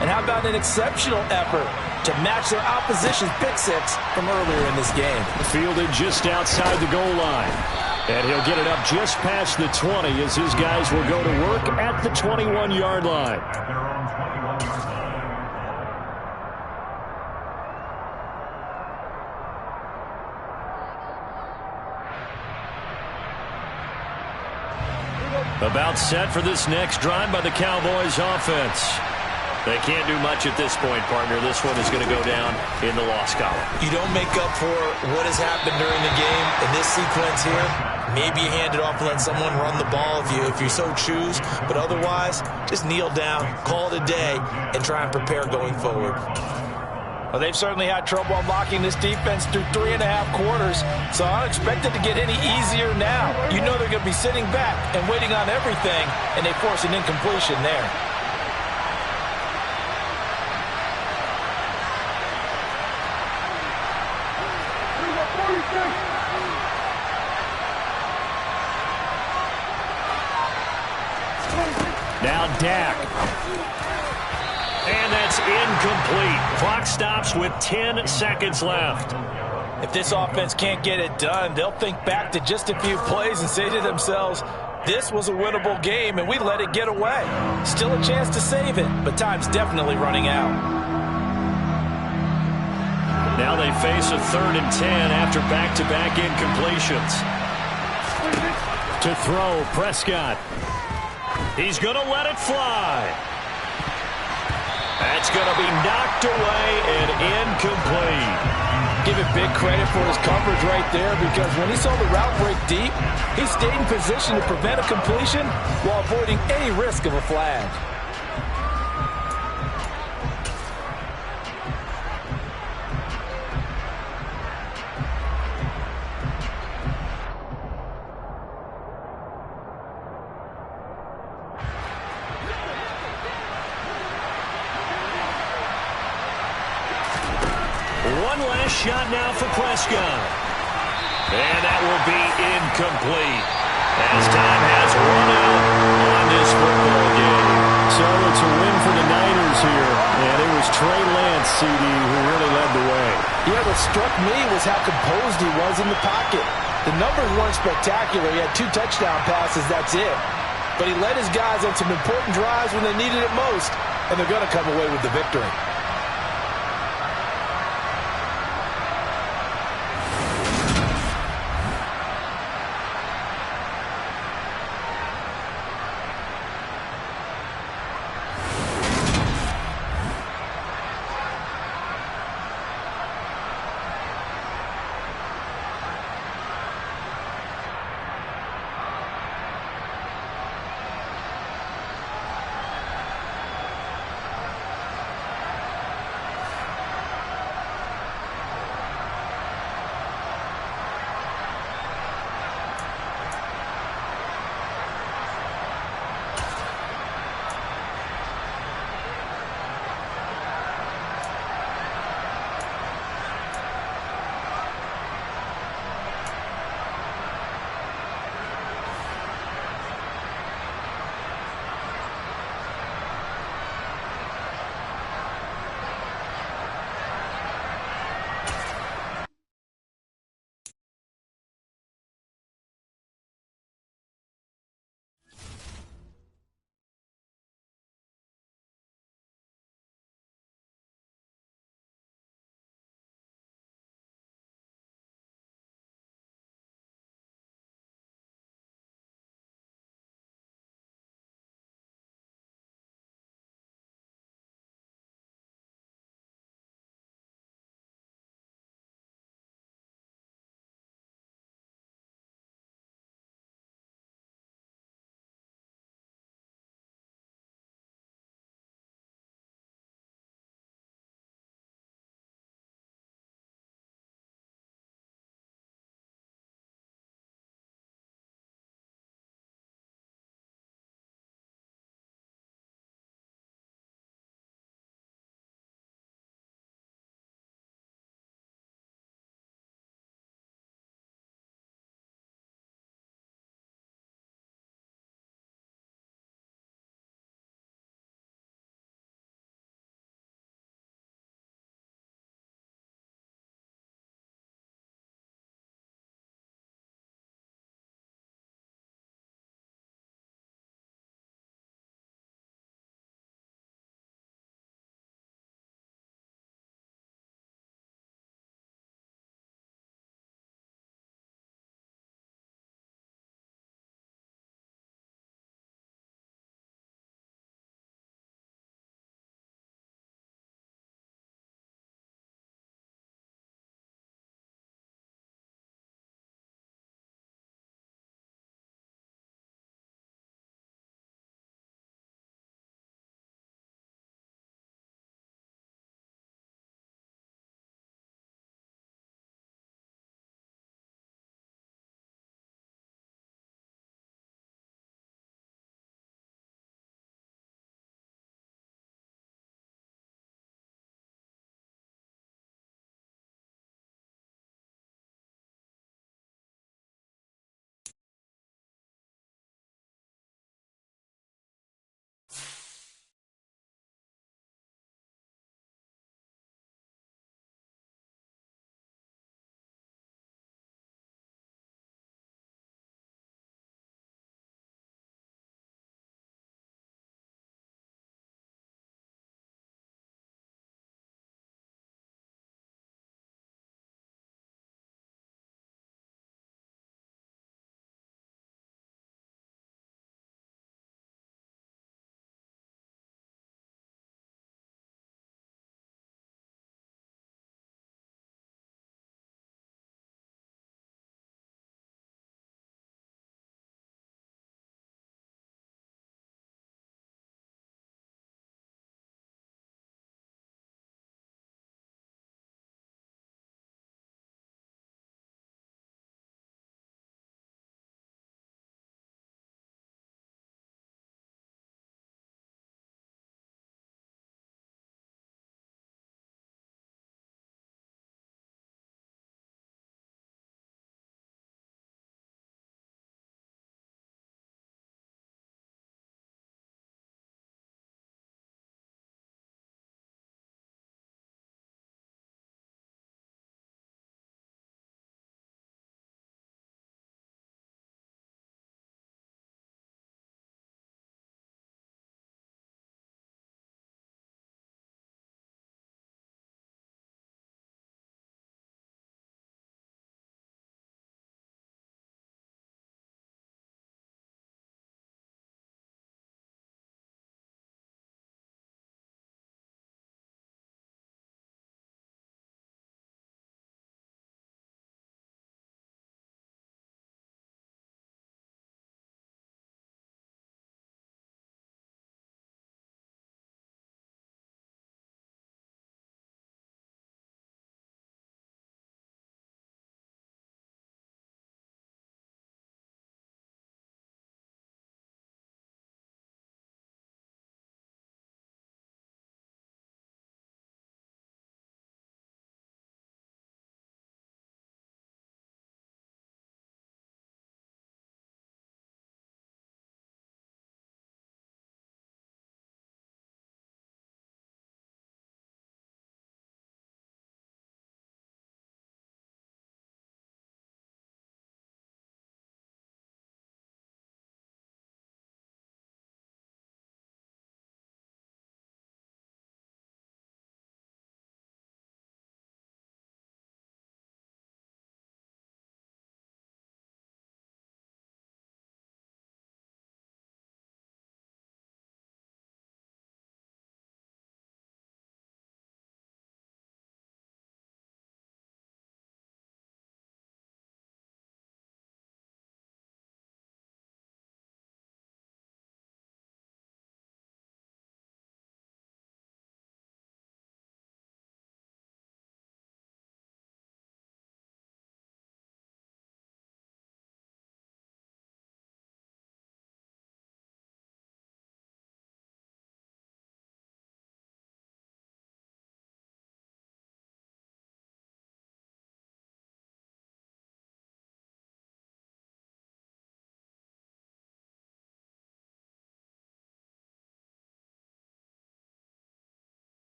And how about an exceptional effort to match their opposition's pick six from earlier in this game? Fielded just outside the goal line. And he'll get it up just past the 20 as his guys will go to work at the 21-yard line. At their own 21-yard line. About set for this next drive by the Cowboys offense. They can't do much at this point, partner. This one is going to go down in the loss column. You don't make up for what has happened during the game in this sequence here. Maybe you hand it off and let someone run the ball if you so choose. But otherwise, just kneel down, call it a day, and try and prepare going forward. Well, they've certainly had trouble unlocking this defense through 3.5 quarters, so I don't expect it to get any easier now. You know they're going to be sitting back and waiting on everything, and they force an incompletion there. Now Dak. And that's incomplete. Clock stops with 10 seconds left. If this offense can't get it done, they'll think back to just a few plays and say to themselves, this was a winnable game and we let it get away. Still a chance to save it, but time's definitely running out. Now they face a 3rd and 10 after back-to-back incompletions. To throw, Prescott. He's going to let it fly. That's going to be knocked away and incomplete. Give it big credit for his coverage right there, because when he saw the route break deep, he stayed in position to prevent a completion while avoiding any risk of a flag. One last shot now for Prescott. And that will be incomplete as time has run out on this football game. So it's a win for the Niners here. And it was Trey Lance, CD, who really led the way. Yeah, what struck me was how composed he was in the pocket. The numbers weren't spectacular. He had 2 touchdown passes, that's it. But he led his guys on some important drives when they needed it most, and they're going to come away with the victory.